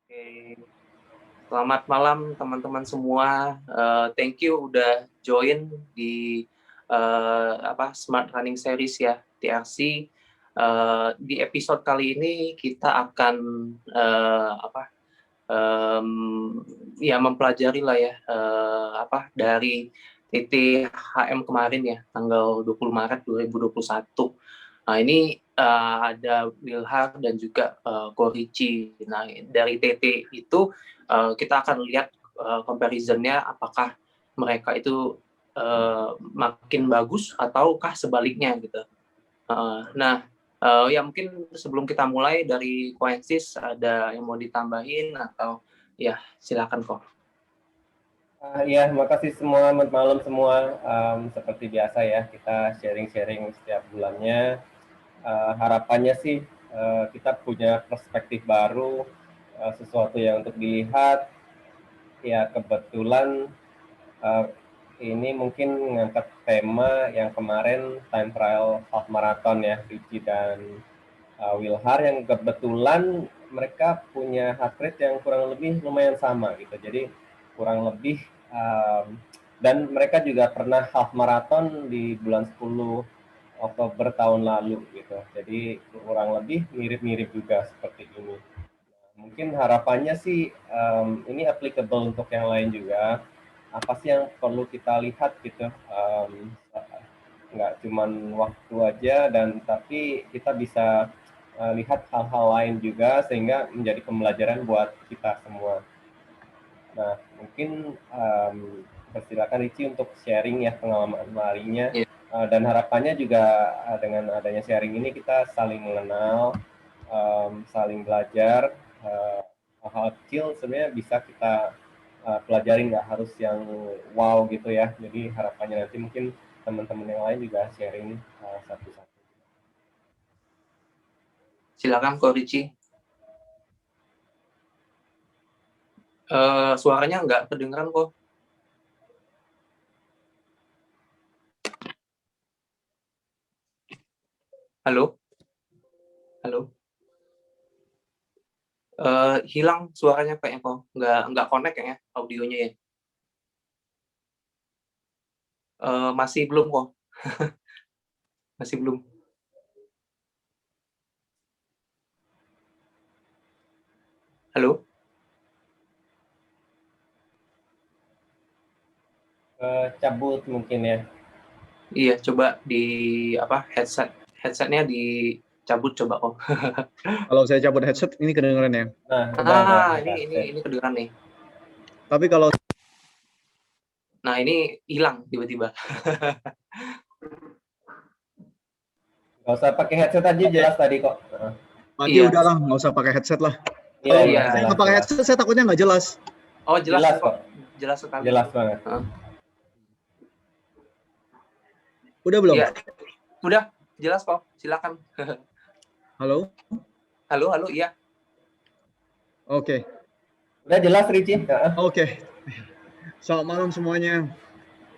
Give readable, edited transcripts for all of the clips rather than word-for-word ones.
Oke, selamat malam teman-teman semua. Thank you udah join di Smart Running Series ya, TRC. Di episode kali ini kita akan em, ya mempelajari lah ya dari TTHM kemarin ya, tanggal 20 Maret 2021. Nah, ini ada Wilhar dan juga Korici. Nah, dari TT itu kita akan lihat comparison-nya apakah mereka itu makin bagus ataukah sebaliknya gitu. Nah, ya mungkin sebelum kita mulai dari Koensis ada yang mau ditambahin atau ya silakan kok. Ya, makasih semua, selamat malam semua. Seperti biasa ya, kita sharing-sharing setiap bulannya. Harapannya sih kita punya perspektif baru, sesuatu yang untuk dilihat. Ya, kebetulan ini mungkin mengangkat tema yang kemarin time trial half marathon ya, Ricci dan Wilhar, yang kebetulan mereka punya heart rate yang kurang lebih lumayan sama gitu. Jadi kurang lebih dan mereka juga pernah half marathon di bulan 10 Oktober tahun lalu gitu. Jadi kurang lebih mirip-mirip juga seperti ini. Mungkin harapannya sih ini applicable untuk yang lain juga. Apa sih yang perlu kita lihat gitu? Nggak cuman waktu aja, dan tapi kita bisa lihat hal-hal lain juga sehingga menjadi pembelajaran buat kita semua. Nah, mungkin persilakan Ricci untuk sharing ya pengalaman larinya. Dan harapannya juga dengan adanya sharing ini kita saling mengenal, saling belajar. Hal-hal kecil sebenarnya bisa kita pelajari, nggak harus yang wow gitu ya. Jadi harapannya nanti mungkin teman-teman yang lain juga sharing satu-satu. Silakan Ko Ricci. Suaranya nggak kedengeran kok. Halo? Halo? Hilang suaranya kayaknya kok. Nggak connect kayaknya audionya ya. Masih belum kok. Masih belum. Halo? Cabut mungkin ya. Iya, coba di headsetnya dicabut coba kok. Kalau saya cabut headset ini kedengeran ya. Nah, ini kedengeran nih. Tapi kalau ini hilang tiba-tiba. nggak usah pakai headset aja, jelas tadi kok. Berarti udahlah, nggak usah pakai headset lah. Iya, Saya nggak pakai headset, saya takutnya nggak jelas. Oh, jelas kok. Jelas sekali. Jelas banget. Udah belum? Iya. Udah, jelas kok. Silakan. Halo? Halo, iya. Oke. Udah jelas, Ricci? Oke. Selamat malam semuanya.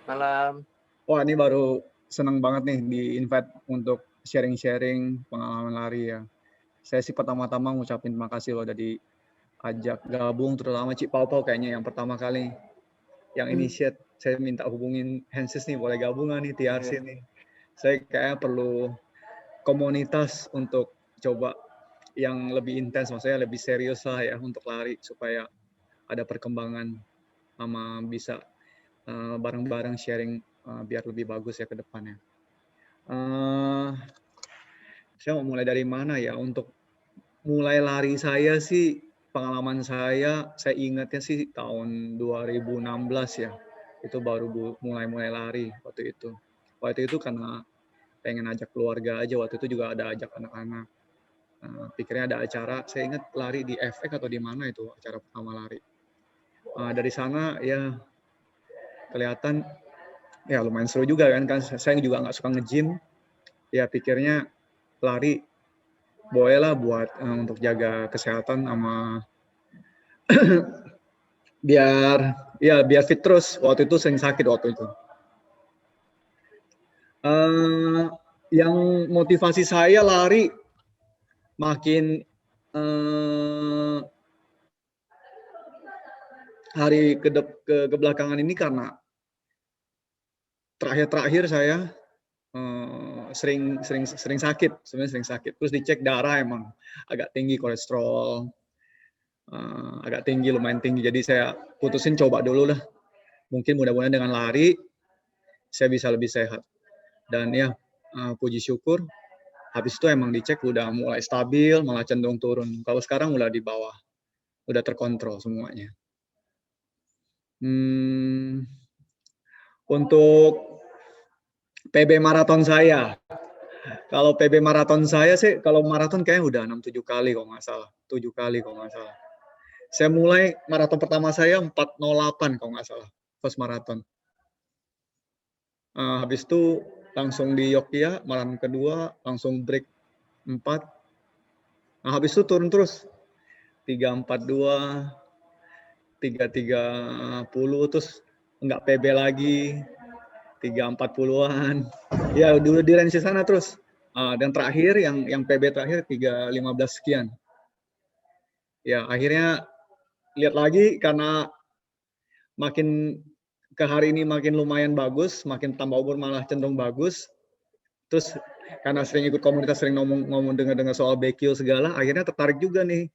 Malam. Wah, ini baru senang banget nih di-invite untuk sharing-sharing pengalaman lari ya. Saya sih pertama-tama ngucapin terima kasih loh udah diajak gabung, terutama Cik Pau kayaknya yang pertama kali yang initiate. Saya minta hubungin Hanses nih, boleh gabungan nih TRC nih. Saya kayaknya perlu komunitas untuk coba yang lebih intens, maksudnya lebih serius lah ya untuk lari supaya ada perkembangan sama bisa bareng-bareng sharing biar lebih bagus ya ke depannya. Saya mau mulai dari mana ya? Untuk mulai lari saya sih, pengalaman saya ingatnya sih tahun 2016 ya. Itu baru mulai lari waktu itu. Waktu itu karena pengen ajak keluarga aja, waktu itu juga ada ajak anak-anak. Pikirnya ada acara, saya ingat lari di FX atau di mana itu acara pertama lari. Dari sana ya kelihatan ya lumayan seru juga kan saya juga nggak suka nge-gym. Ya pikirnya lari boleh lah buat untuk jaga kesehatan sama biar fit terus. Waktu itu sering sakit waktu itu. Yang motivasi saya lari makin hari kebelakangan ini karena terakhir saya sering sakit, sebenarnya sering sakit. Terus dicek darah emang agak tinggi kolesterol, agak tinggi, lumayan tinggi. Jadi saya putusin coba dulu lah. Mungkin mudah-mudahan dengan lari saya bisa lebih sehat. Dan ya puji syukur, habis itu emang dicek udah mulai stabil, malah cenderung turun. Kalau sekarang udah di bawah, udah terkontrol semuanya. Untuk PB maraton saya, kalau PB maraton saya sih, kalau maraton kayaknya udah 6-7 kali kalau nggak salah. 7 kali kalau nggak salah. Saya mulai maraton pertama saya 4:08 kalau nggak salah, first maraton. Habis itu langsung di Yogyakarta, maraton kedua, langsung break 4. Nah, habis itu turun terus. 3:42, 3:30, terus nggak PB lagi, 3:40-an. Ya, dulu di range sana terus. Dan terakhir, yang PB terakhir 3:15 sekian. Ya, akhirnya lihat lagi karena makin ke hari ini makin lumayan bagus, makin tambah umur malah cenderung bagus. Terus karena sering ikut komunitas, sering ngomong dengar soal BQ segala, akhirnya tertarik juga nih,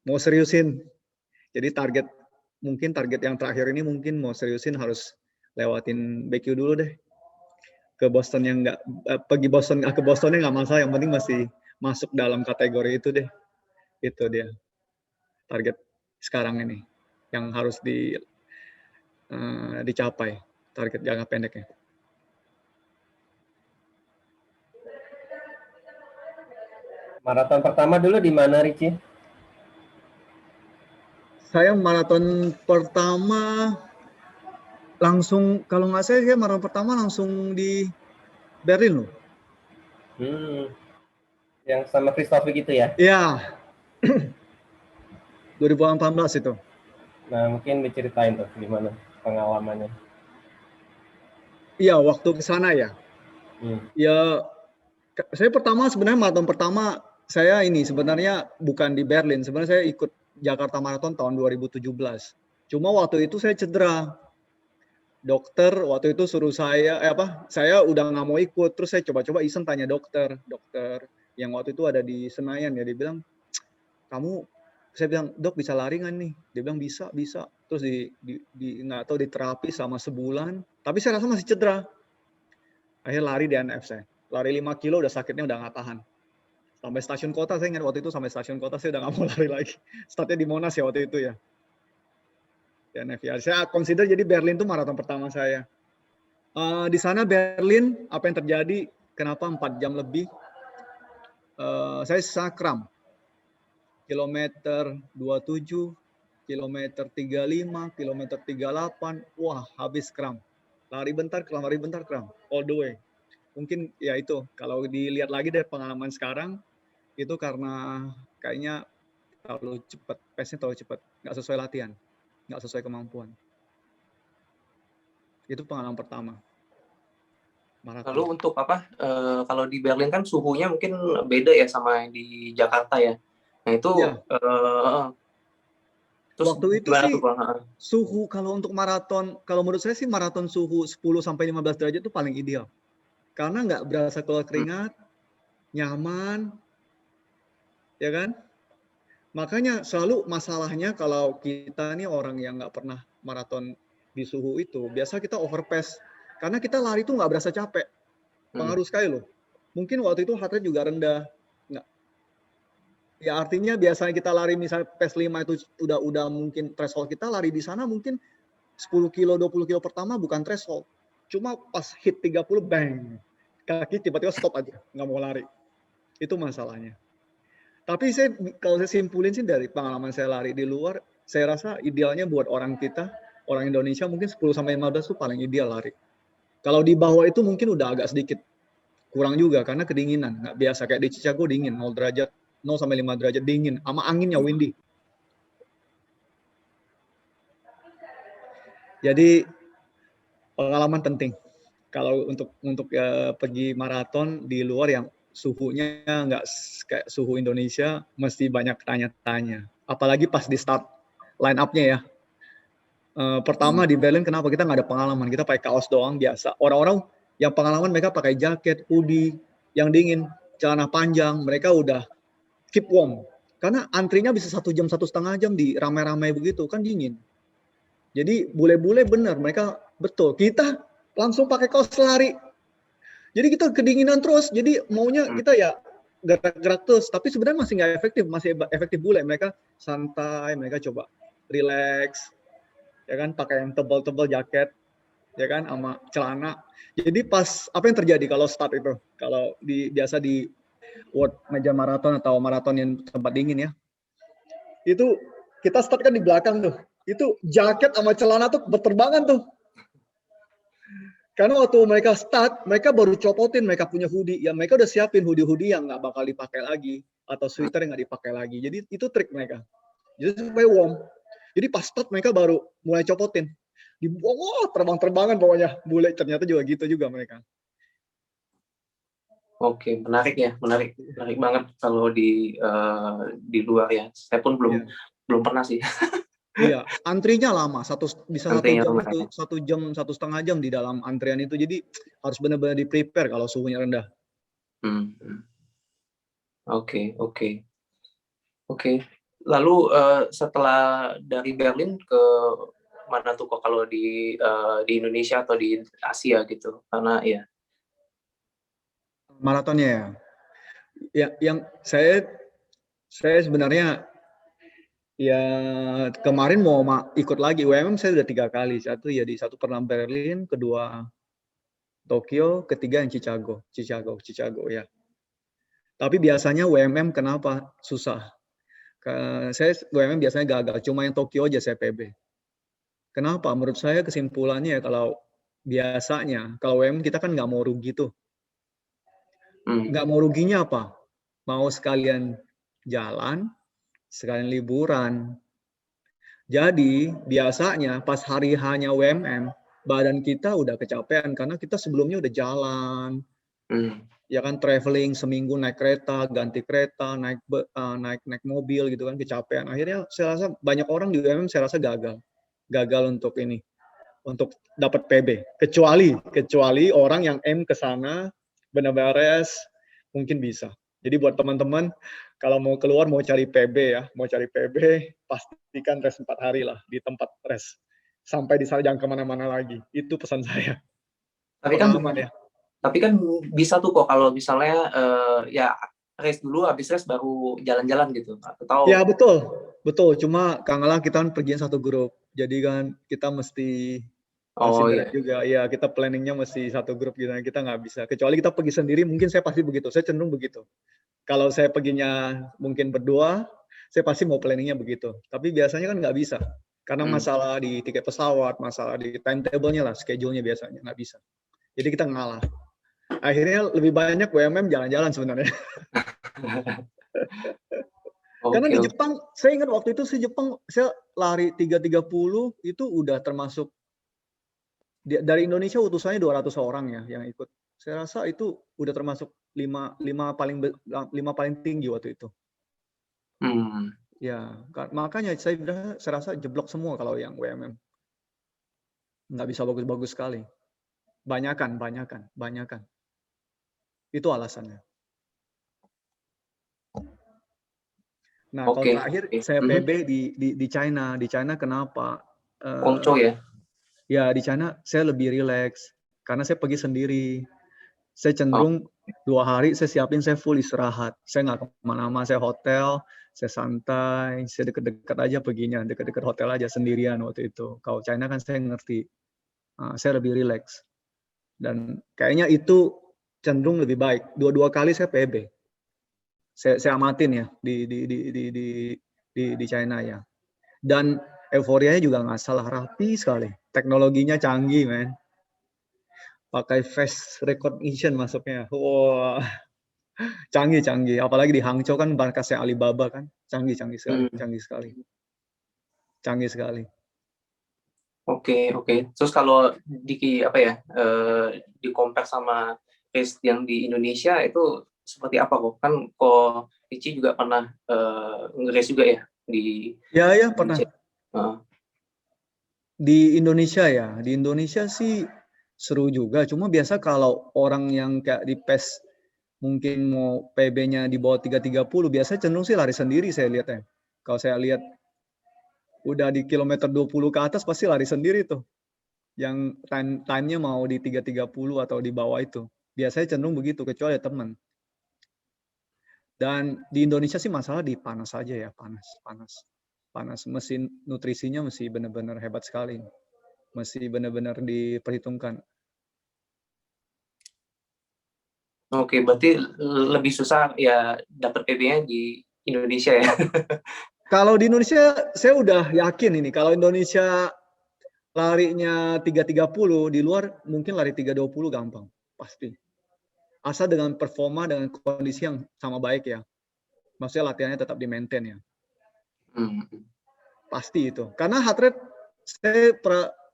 mau seriusin. Jadi target yang terakhir ini mungkin mau seriusin harus lewatin BQ dulu deh. Ke Boston yang nggak pergi Boston ke Bostonnya nggak masalah, yang penting masih masuk dalam kategori itu deh. Itu dia target sekarang ini yang harus dicapai, target jangka pendeknya. Maraton pertama dulu di mana, Richie? Saya maraton pertama langsung, kalau nggak saya maraton pertama langsung di Berlin loh. Yang sama Christopher gitu ya? Iya. 2018 itu. Nah, mungkin diceritain tuh gimana pengalamannya. Iya, waktu ke sana ya. Ya, saya sebenarnya maraton pertama saya ini sebenarnya bukan di Berlin. Sebenarnya saya ikut Jakarta Marathon tahun 2017. Cuma waktu itu saya cedera. Dokter waktu itu suruh saya udah nggak mau ikut. Terus saya coba-coba iseng tanya dokter yang waktu itu ada di Senayan ya, dia bilang, saya bilang, dok bisa lari nggak nih? Dia bilang bisa. Terus nggak tahu diterapi sama sebulan, tapi saya rasa masih cedera. Akhirnya lari di NF saya. Lari 5 kilo udah sakitnya udah nggak tahan. Sampai stasiun kota, saya ingat waktu itu sampai stasiun kota saya udah nggak mau lari lagi. Startnya di Monas ya waktu itu ya. Di NF ya. Saya consider jadi Berlin itu maraton pertama saya. Di sana Berlin, apa yang terjadi? Kenapa 4 jam lebih? Saya sakram. Kilometer 27, kilometer 35, kilometer 38, wah habis kram. Lari bentar kram, all the way. Mungkin ya itu, kalau dilihat lagi dari pengalaman sekarang, itu karena kayaknya terlalu cepat, pace-nya terlalu cepat, nggak sesuai latihan, nggak sesuai kemampuan. Itu pengalaman pertama. Maraton. Lalu untuk kalau di Berlin kan suhunya mungkin beda ya sama yang di Jakarta ya. Nah itu ya. Terus waktu itu sih suhu kalau untuk maraton, kalau menurut saya sih maraton suhu 10-15 derajat itu paling ideal. Karena nggak berasa keluar keringat, nyaman, ya kan? Makanya selalu masalahnya kalau kita nih orang yang nggak pernah maraton di suhu itu, biasa kita overpace. Karena kita lari itu nggak berasa capek. Pengaruh sekali loh. Mungkin waktu itu heart rate juga rendah. Ya artinya biasanya kita lari misalnya pace 5 itu udah mungkin threshold kita, lari di sana mungkin 10 kilo, 20 kilo pertama bukan threshold. Cuma pas hit 30 bang, kaki tiba-tiba stop aja, nggak mau lari. Itu masalahnya. Tapi kalau saya simpulin sih dari pengalaman saya lari di luar, saya rasa idealnya buat orang kita, orang Indonesia mungkin 10-15 itu paling ideal lari. Kalau di bawah itu mungkin udah agak sedikit kurang juga karena kedinginan. Nggak biasa, kayak di Chicago dingin, 0 derajat. 0-5 derajat dingin, sama anginnya windy. Jadi pengalaman penting. Kalau untuk pergi maraton di luar yang suhunya nggak kayak suhu Indonesia, mesti banyak tanya-tanya. Apalagi pas di start line up-nya ya. Pertama di Berlin kenapa kita nggak ada pengalaman, kita pakai kaos doang biasa. Orang-orang yang pengalaman mereka pakai jaket, hoodie, yang dingin, celana panjang, mereka udah keep warm. Karena antrinya bisa 1 jam, 1,5 jam di ramai-ramai begitu, kan dingin. Jadi bule-bule bener, mereka betul. Kita langsung pakai kaos lari. Jadi kita kedinginan terus, jadi maunya kita ya gerak-gerak terus, tapi sebenarnya masih nggak efektif, masih efektif bule. Mereka santai, mereka coba relax, ya kan, pakai yang tebal-tebal jaket, ya kan, sama celana. Jadi pas apa yang terjadi kalau start itu, kalau biasa di World Meja Marathon atau maraton yang tempat dingin ya, itu kita start kan di belakang tuh, itu jaket sama celana tuh berterbangan tuh. Karena waktu mereka start, mereka baru copotin, mereka punya hoodie, ya mereka udah siapin hoodie-hoodie yang nggak bakal dipakai lagi, atau sweater yang nggak dipakai lagi. Jadi itu trik mereka. Jadi supaya warm. Jadi pas start mereka baru mulai copotin. Dibuang, wah terbang-terbangan pokoknya. Bule ternyata juga gitu juga mereka. Oke, menarik ya, menarik banget kalau di luar ya. Saya pun belum pernah sih. Iya, antrinya lama, bisa Antrinya 1 jam lumayan. 1 jam, 1,5 jam di dalam antrian itu. Jadi harus benar-benar di prepare kalau suhunya rendah. Oke. Lalu setelah dari Berlin ke mana tuh kok kalau di Indonesia atau di Asia gitu? Karena ya. Maratonnya ya. Ya, yang saya sebenarnya ya kemarin mau ikut lagi UMM, saya udah 3 kali. Satu pernah Berlin, kedua Tokyo, ketiga yang Chicago ya. Tapi biasanya UMM kenapa susah? Saya UMM biasanya gagal, cuma yang Tokyo aja saya PB. Kenapa? Menurut saya kesimpulannya kalau biasanya kalau UMM kita kan nggak mau rugi tuh. Nggak mau ruginya apa? Mau sekalian jalan, sekalian liburan. Jadi biasanya pas hari hanya UMM, badan kita udah kecapean karena kita sebelumnya udah jalan, ya kan, traveling seminggu naik kereta, ganti kereta, naik mobil gitu kan, kecapean. Akhirnya saya rasa banyak orang di UMM saya rasa gagal untuk dapat PB. Kecuali orang yang M ke sana benar-benar res, mungkin bisa. Jadi buat teman-teman kalau mau keluar mau cari PB ya, pastikan res 4 hari lah di tempat res. Sampai di sana jangan kemana-mana lagi. Itu pesan saya. Tapi kan bisa tuh kok kalau misalnya ya race dulu, habis race baru jalan-jalan gitu. Atau... Ya betul. Cuma Kangala kita kan pergi satu grup. Jadi kan kita mesti juga ya, kita planningnya mesti satu grup gitu, kita nggak bisa kecuali kita pergi sendiri. Mungkin saya pasti begitu, saya cenderung begitu. Kalau saya perginya mungkin berdua, saya pasti mau planningnya begitu, tapi biasanya kan nggak bisa karena masalah di tiket pesawat, masalah di timetable-nya lah, schedule-nya biasanya nggak bisa, jadi kita ngalah. Akhirnya lebih banyak UMM jalan-jalan sebenarnya. Karena di Jepang, saya ingat waktu itu saya lari 3:30 itu udah termasuk. Dari Indonesia utusannya 200 orang ya yang ikut. Saya rasa itu udah termasuk 5 paling tinggi waktu itu. Ya, makanya saya rasa jeblok semua kalau yang UMM. Nggak bisa bagus-bagus sekali. Banyakan. Itu alasannya. Nah, kalau terakhir saya PB di China. Di China kenapa? Guangzhou ya? Ya, di China saya lebih rileks karena saya pergi sendiri. Saya cenderung 2 hari saya siapin, saya full istirahat. Saya nggak kemana-mana, saya hotel, saya santai, saya deket-deket aja perginya, deket-deket hotel aja sendirian waktu itu. Kalau China kan saya ngerti, saya lebih rileks. Dan kayaknya itu cenderung lebih baik. 2 kali saya PB. Saya amatin ya di China ya. Dan euforianya juga nggak salah, rapi sekali. Teknologinya canggih, men. Pakai face recognition masuknya. Wah, canggih. Apalagi di Hangzhou kan markasnya Alibaba kan. Canggih sekali. Oke. Terus kalau di compare sama race yang di Indonesia itu seperti apa kok? Kan kok Ricci juga pernah nge-race juga ya di... Ya pernah. Di Indonesia ya, di Indonesia sih seru juga. Cuma biasa kalau orang yang kayak di PES mungkin mau PB-nya di bawah 330, biasa cenderung sih lari sendiri saya lihat ya. Kalau saya lihat udah di kilometer 20 ke atas pasti lari sendiri tuh. Yang time-nya mau di 330 atau di bawah itu. Biasanya cenderung begitu, kecuali ada teman. Dan di Indonesia sih masalah di panas aja ya, panas. Mesin nutrisinya mesti benar-benar hebat sekali. Mesti benar-benar diperhitungkan. Oke, berarti lebih susah ya dapat PB-nya di Indonesia ya. Kalau di Indonesia, saya udah yakin ini. Kalau Indonesia larinya 330, di luar mungkin lari 320 gampang. Pasti. Asal dengan performa, dengan kondisi yang sama baik ya. Maksudnya latihannya tetap di-maintain ya. Pasti itu. Karena heart rate, saya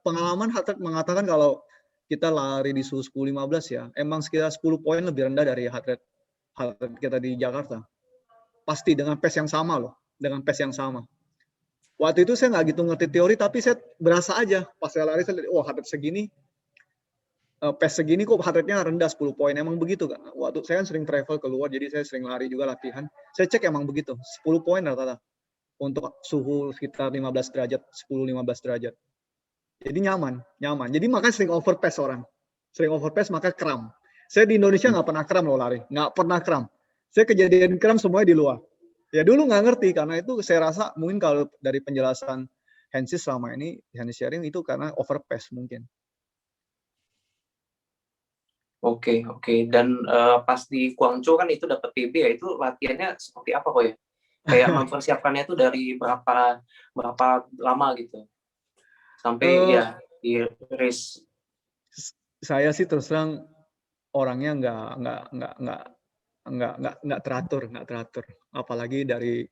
pengalaman heart rate mengatakan kalau kita lari di suhu 10-15 ya, emang sekitar 10 poin lebih rendah dari heart rate kita di Jakarta. Pasti dengan pace yang sama loh. Dengan pace yang sama. Waktu itu saya nggak gitu ngerti teori, tapi saya berasa aja. Pas saya lari, saya lihat, wah heart rate segini, pace segini kok heart rate-nya rendah 10 poin. Emang begitu kan? Waktu saya kan sering travel keluar, jadi saya sering lari juga latihan. Saya cek emang begitu, 10 poin rata-rata. Untuk suhu sekitar 15 derajat, 10-15 derajat. Jadi nyaman. Jadi makanya sering overpass orang. Sering overpass maka kram. Saya di Indonesia nggak pernah kram loh lari. Nggak pernah kram. Saya kejadian kram semuanya di luar. Ya dulu nggak ngerti, karena itu saya rasa mungkin kalau dari penjelasan Hensis selama ini, Hensis sharing itu karena overpass mungkin. Oke. Dan pas di Guangzhou kan itu dapat PB ya, itu latihannya seperti apa kok ya? Kayak mempersiapkannya itu dari berapa lama gitu sampai ya di race. Saya sih terus terang orangnya nggak teratur. Apalagi dari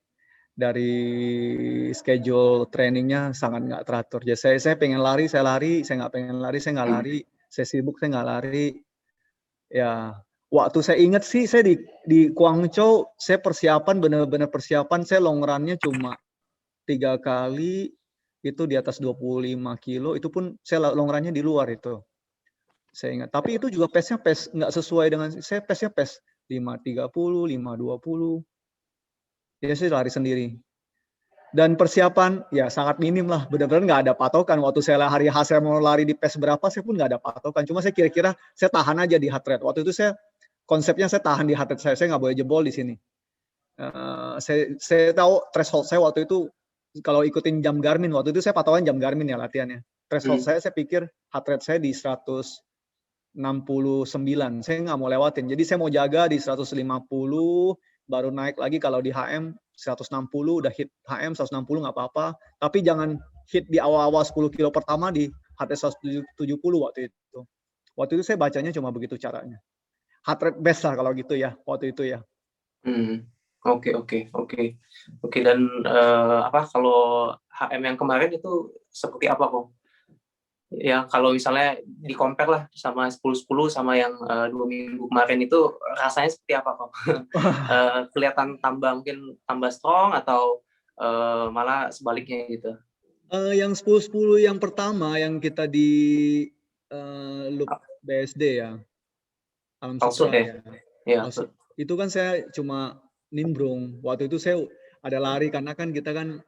schedule trainingnya sangat nggak teratur. Jadi saya pengen lari, saya lari. Saya nggak pengen lari, saya nggak lari. Saya sibuk, saya nggak lari. Ya, waktu saya ingat sih, saya di Guangzhou, saya persiapan, benar-benar persiapan. Saya long run-nya cuma 3 kali, itu di atas 25 kilo. Itu pun saya long run-nya di luar itu. Saya ingat. Tapi itu juga pace-nya nggak sesuai dengan, saya pace-nya pace 5.30, 5.20. Ya, saya lari sendiri. Dan persiapan ya sangat minim lah, benar-benar nggak ada patokan. Waktu saya hari H saya mau lari di pace berapa, saya pun nggak ada patokan. Cuma saya kira-kira saya tahan aja di heart rate. Waktu itu konsepnya saya tahan di heart rate saya nggak boleh jebol di sini. Saya tahu threshold saya waktu itu, kalau ikutin jam Garmin, waktu itu saya patokan jam Garmin ya latihannya. Threshold saya pikir heart rate saya di 169, saya nggak mau lewatin. Jadi saya mau jaga di 150, baru naik lagi kalau di HM 160, udah hit HM 160 nggak apa-apa, tapi jangan hit di awal-awal 10 kilo pertama di HT 170 waktu itu. Waktu itu saya bacanya cuma begitu caranya. Heart rate best lah kalau gitu ya, waktu itu ya. Oke. Dan kalau HM yang kemarin itu seperti apa kok? Ya kalau misalnya di compare lah sama 10-10 sama yang 2 minggu kemarin itu rasanya seperti apa kok? Kelihatan mungkin tambah strong atau malah sebaliknya gitu? Yang 10-10 yang pertama yang kita di loop BSD ya. Alam Sutra ya. Itu kan saya cuma nimbrung. Waktu itu saya ada lari karena kan kita kan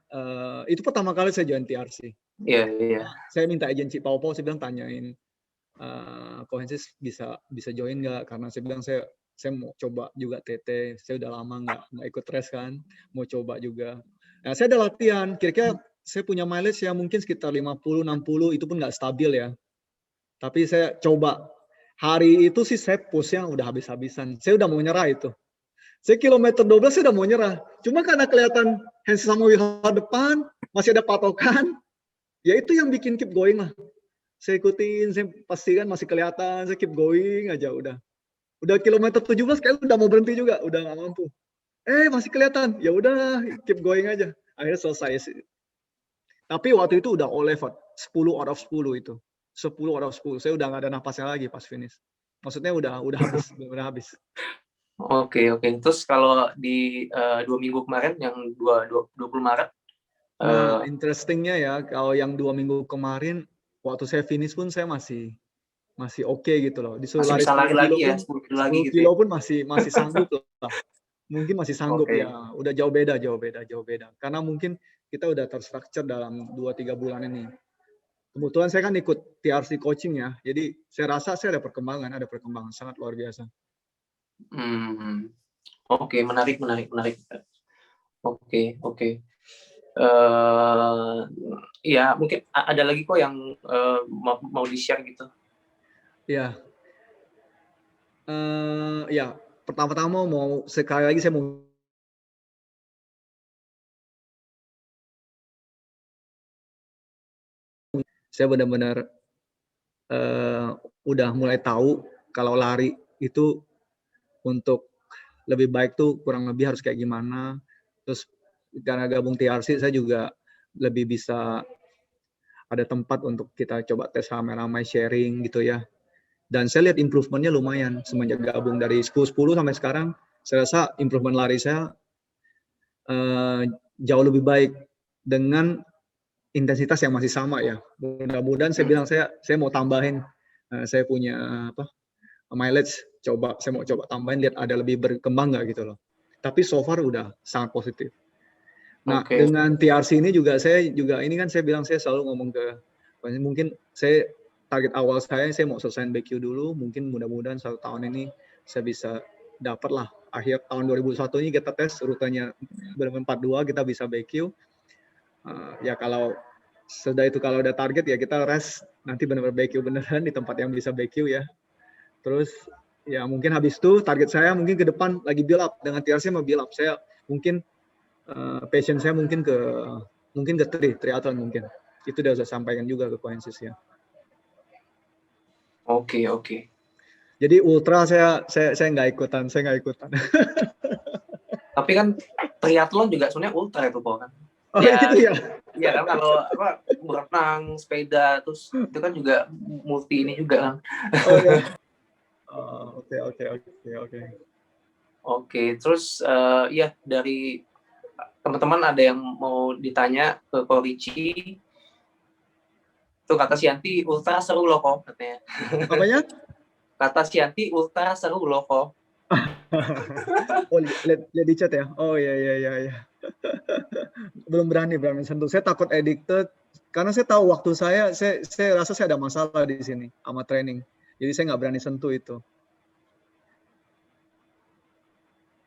itu pertama kali saya join TRC. Iya. Saya minta agensi Pau, saya bilang tanyain Kohensis bisa join nggak, karena saya bilang saya mau coba juga TT. Saya udah lama nggak ikut race kan, mau coba juga. Nah, saya ada latihan. Kira-kira saya punya mileage yang mungkin sekitar 50-60, itu pun nggak stabil ya. Tapi saya coba. Hari itu sih saya push-nya udah habis-habisan. Saya udah mau nyerah itu. Saya kilometer 12 saya udah mau nyerah. Cuma karena kelihatan Hensis sama Wilhar depan, masih ada patokan, ya itu yang bikin keep going lah. Saya ikutin, saya pastikan masih kelihatan, saya keep going aja udah. Udah kilometer 17 kayak udah mau berhenti juga, udah nggak mampu. Masih kelihatan, ya udah keep going aja. Akhirnya selesai sih. Tapi waktu itu udah all effort, 10 out of 10 itu. 10 out of 10. Saya udah nggak ada napasnya lagi pas finish. Maksudnya udah habis. Oke. Terus kalau di 2 minggu kemarin yang 20 Maret Nah, interestingnya ya, kalau yang 2 minggu kemarin, waktu saya finish pun saya masih oke gitu loh. Disuruh Masih lari bisa 10 lari kilo lagi ya, pun 10 kilo lagi gitu ya. pun masih sanggup lah. Mungkin masih sanggup Oke. ya. Udah jauh beda. Karena mungkin kita udah terstruktur dalam 2-3 bulan ini. Kebetulan saya kan ikut TRC coaching ya. Jadi saya rasa saya ada perkembangan sangat luar biasa. Oke, menarik. Oke. Ya mungkin ada lagi kok yang mau di-share gitu. Ya. Ya, pertama-tama mau sekali lagi saya mau saya benar-benar udah mulai tahu kalau lari itu untuk lebih baik tuh kurang lebih harus kayak gimana. Terus karena gabung TRC saya juga lebih bisa ada tempat untuk kita coba tes ramai-ramai sharing gitu ya. Dan saya lihat improvementnya lumayan semenjak gabung dari 10-10 sampai sekarang. Saya rasa improvement lari saya jauh lebih baik dengan intensitas yang masih sama ya. Mudah-mudahan saya bilang saya mau tambahin, saya punya mileage, saya mau coba tambahin lihat ada lebih berkembang nggak gitu loh. Tapi so far udah sangat positif. Nah, dengan TRC ini juga ini kan saya bilang saya selalu ngomong ke mungkin saya target awal saya mau selesai BQ dulu, mungkin mudah-mudahan 1 tahun ini saya bisa dapat lah akhir tahun 2021 ini kita tes rutenya benar-benar 42 kita bisa BQ. Ya kalau sudah itu kalau ada target ya kita rest nanti benar-benar BQ beneran di tempat yang bisa BQ ya. Terus ya mungkin habis itu target saya mungkin ke depan lagi build up dengan TRC mau build up. Saya mungkin passion saya mungkin ke triathlon mungkin. Itu udah saya sampaikan juga ke Coensis ya. Oke. Jadi ultra saya nggak ikutan. Tapi kan triathlon juga sebenarnya ultra itu kok kan. Oh ya, gitu ya. Iya kan kalau berenang, sepeda, terus itu kan juga multi ini juga kan. Oh ya. Oke. Oke, terus ya dari teman-teman ada yang mau ditanya ke Ko Ricci. Tuh kata Sianti ultra seru loh kok katanya. Apanya? Kata Sianti ultra seru loh kok. Oh, lihat di chat ya. Oh iya. Belum berani sentuh. Saya takut addicted karena saya tahu waktu saya rasa saya ada masalah di sini sama training. Jadi saya nggak berani sentuh itu.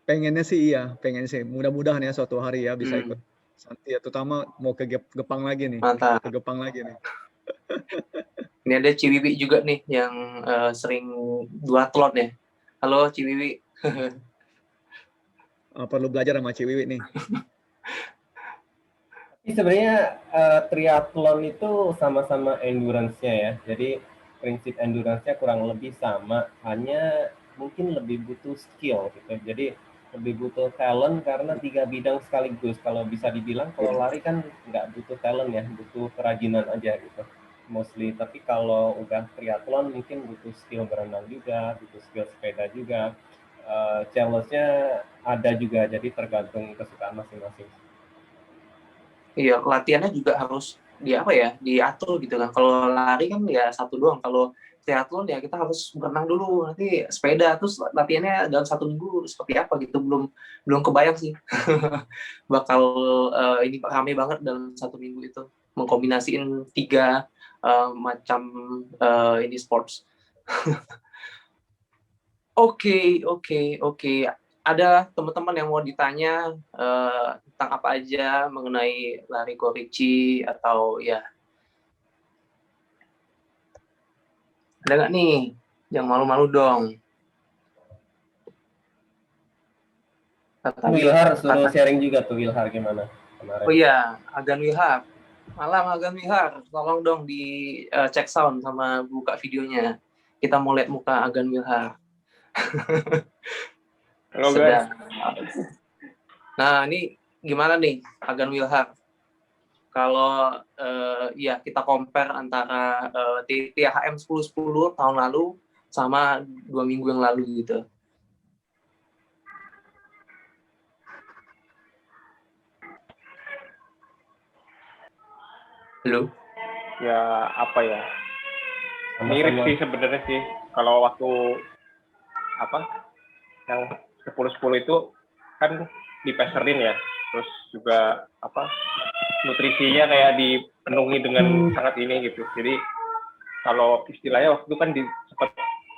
Pengennya sih iya, mudah-mudahan ya suatu hari ya bisa ikut Santi ya, terutama mau ke Gepang lagi nih. Mantap. Ke Gepang lagi nih. Ini ada Ciwiwi juga nih yang sering duathlon ya. Halo Ciwiwi. Perlu belajar sama Ciwiwi nih. Tapi sebenarnya triathlon itu sama-sama endurance-nya ya. Jadi prinsip endurance-nya kurang lebih sama, hanya mungkin lebih butuh skill gitu. Jadi lebih butuh talent karena 3 bidang sekaligus. Kalau bisa dibilang kalau lari kan nggak butuh talent ya, butuh kerajinan aja gitu mostly. Tapi kalau udah triathlon mungkin butuh skill berenang juga, butuh skill sepeda juga. Challenge-nya ada juga, jadi tergantung kesukaan masing-masing. Iya, latihannya juga harus diatur gitu kan. Kalau lari kan ya satu doang. Kalau triathlon ya kita harus berenang dulu, nanti sepeda, terus latihannya dalam 1 minggu seperti apa gitu, belum kebayang sih. Bakal ini rame banget dalam 1 minggu itu, mengkombinasiin 3 macam ini sports. Oke. Ada teman-teman yang mau ditanya tentang apa aja mengenai lari Ko Ricci atau ya ada nggak nih? Yang malu-malu dong. Wilhar suruh sharing juga tuh, Wilhar gimana kemarin. Oh iya, Agan Wilhar. Malam Agan Wilhar, tolong dong di cek sound sama buka videonya. Kita mau lihat muka Agan Wilhar. Halo guys. Nah, ini gimana nih Agan Wilhar? Kalau ya kita compare antara THM 10-10 tahun lalu sama 2 minggu yang lalu gitu. Lu? Ya apa ya? Mirip Sama-sama. sih sebenarnya sih. Kalau waktu apa yang 10-10 itu kan dipeserin ya. Terus juga apa nutrisinya kayak dipenuhi dengan sangat ini gitu. Jadi kalau istilahnya waktu itu kan sempat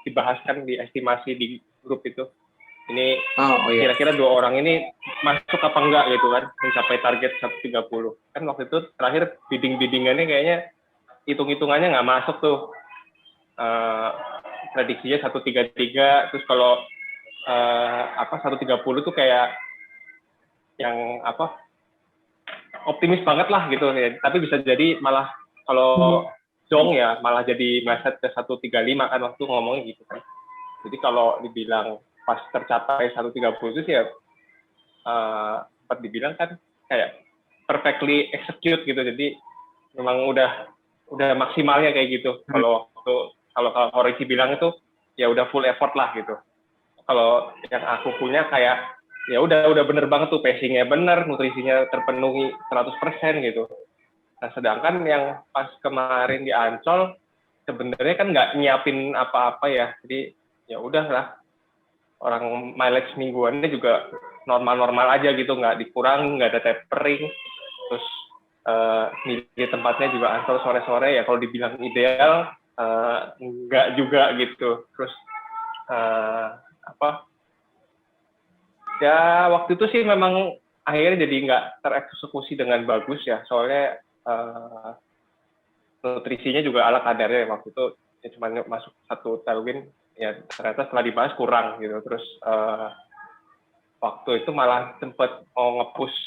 dibahaskan di estimasi di grup itu. Ini Oh iya. kira-kira 2 orang ini masuk apa enggak gitu kan mencapai target 130. Kan waktu itu terakhir biddingannya kayaknya hitung-hitungannya nggak masuk tuh. Prediksinya 133, terus kalau 130 tuh kayak yang apa optimis banget lah gitu ya. Tapi bisa jadi malah kalau jong ya malah jadi meleset ke 135 kan waktu ngomongnya gitu kan. Jadi kalau dibilang pas tercapai 130 itu sih ya sempat dibilang kan kayak perfectly execute gitu. Jadi memang udah maksimalnya kayak gitu. Kalau Horiki bilang itu ya udah full effort lah gitu. Kalau yang aku punya kayak ya udah bener banget tuh, pacingnya bener, nutrisinya terpenuhi 100% gitu. Nah sedangkan yang pas kemarin di Ancol sebenarnya kan nggak nyiapin apa-apa ya, jadi ya udahlah, orang mileage mingguannya juga normal-normal aja gitu, nggak dikurangi, nggak ada tapering, terus milih tempatnya juga Ancol sore-sore ya, kalau dibilang ideal nggak juga gitu. Terus ya waktu itu sih memang akhirnya jadi nggak tereksekusi dengan bagus ya, soalnya nutrisinya juga ala kadarnya. Waktu itu ya cuma masuk 1 tailwind, ya ternyata setelah dibahas kurang gitu. Terus waktu itu malah sempat mau nge-push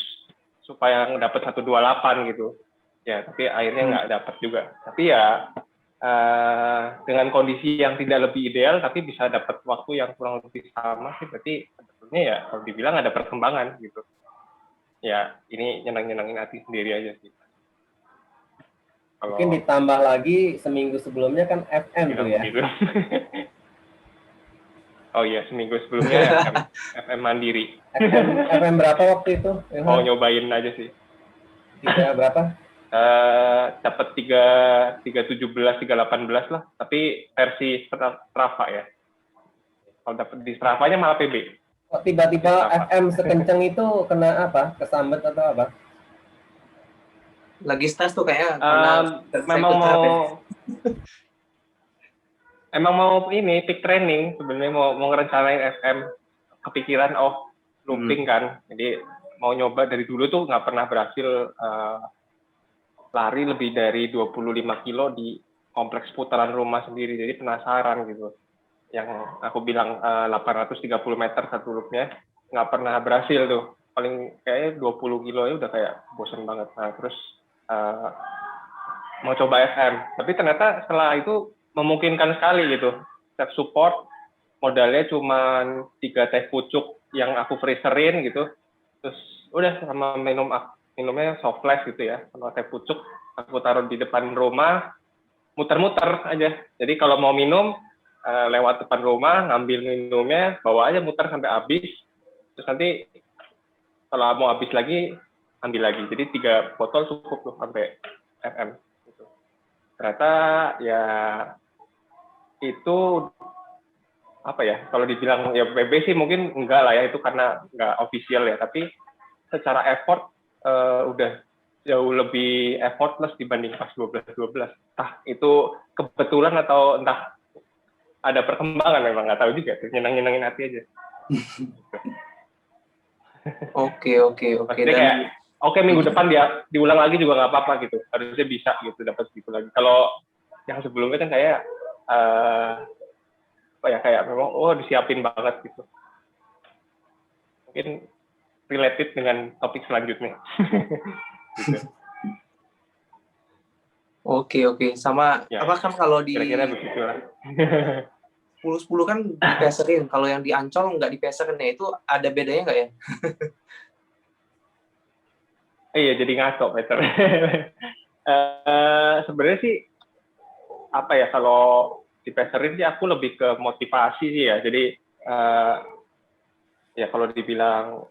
supaya dapat 128 gitu ya, tapi akhirnya nggak dapat juga. Tapi ya dengan kondisi yang tidak lebih ideal tapi bisa dapat waktu yang kurang lebih sama sih, berarti sebetulnya ya kalau dibilang ada perkembangan gitu ya. Ini nyenangin hati sendiri aja sih. Mungkin ditambah lagi seminggu sebelumnya kan FM tuh ya. Gitu. Oh iya, seminggu sebelumnya FM Mandiri. FM berapa waktu itu? Mau nyobain aja sih. 3 berapa? Dapat 317, 318 lah, tapi versi Strava ya. Kalau dapat di Strava-nya malah PB. Kok tiba-tiba FM sekenceng itu kena apa? Kesambet atau apa? Lagi stres tuh kayaknya. Emang mau ini peak training sebenarnya, mau ngerencanain FM, kepikiran looping kan, jadi mau nyoba. Dari dulu tuh nggak pernah berhasil lari lebih dari 25 kilo di kompleks putaran rumah sendiri, jadi penasaran gitu. Yang aku bilang 830 meter satu loopnya, nggak pernah berhasil tuh. Paling kayaknya 20 kilo ya udah kayak bosen banget. Nah terus mau coba FM, tapi ternyata setelah itu memungkinkan sekali gitu. Step support modalnya cuma 3 teh pucuk yang aku freezerin gitu, terus udah sama minumnya soft flash gitu ya, sama teh pucuk aku taruh di depan rumah, muter-muter aja. Jadi kalau mau minum lewat depan rumah, ngambil minumnya, bawa aja muter sampai habis, terus nanti kalau mau habis lagi ambil lagi. Jadi 3 botol cukup tuh sampai FM gitu. Ternyata ya itu apa ya, kalau dibilang ya PB sih mungkin enggak lah ya, itu karena enggak official ya, tapi secara effort udah jauh lebih effortless dibanding pas 12-12. Entah itu kebetulan atau entah ada perkembangan, memang nggak tahu juga, nyenangin hati aja. Oke. Maksudnya kayak minggu depan dia diulang lagi juga nggak apa-apa gitu, harusnya bisa gitu dapat gitu lagi. Kalau yang sebelumnya kan kayak kayak memang disiapin banget gitu. Mungkin related dengan topik selanjutnya. Gitu. Oke. Sama ya, apa kan kalau di kira-kira begitu lah. 10-10 kan dipeserin, kalau yang di Ancol nggak dipeserin ya, itu ada bedanya nggak ya? Iya, jadi ngaco Peter. Sebenarnya sih apa ya, kalau dipeserin sih aku lebih ke motivasi sih ya. Jadi ya kalau dibilang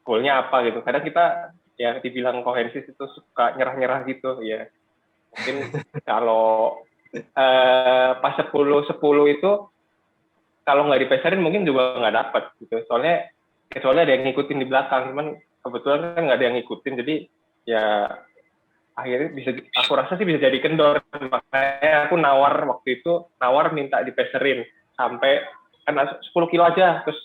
goalnya apa gitu, kadang kita ya dibilang kohensis itu suka nyerah-nyerah gitu ya. Mungkin kalau pas 10 itu kalau nggak dipeserin mungkin juga nggak dapat gitu. Soalnya kecuali ada yang ngikutin di belakang, cuman kebetulan kan nggak ada yang ngikutin, jadi ya akhirnya aku rasa sih bisa jadi kendor. Makanya aku waktu itu minta dipeserin sampai kan 10 kilo aja, terus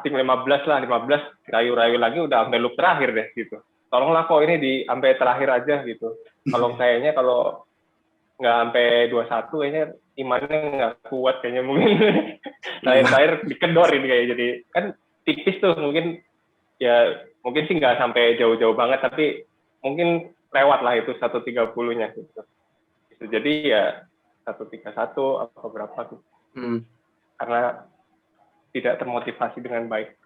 tim 15 lah, 15 rayu-rayu lagi udah sampai loop terakhir deh gitu. Tolonglah kok ini sampai terakhir aja gitu. Kalau kayaknya kalau nggak sampai 21 kayaknya imannya nggak kuat kayaknya, mungkin terakhir dikendorin kayak, jadi kan tipis tuh, mungkin sih nggak sampai jauh-jauh banget, tapi mungkin lewat lah itu 130-nya gitu. Jadi ya 131 atau berapa gitu. Karena tidak termotivasi dengan baik.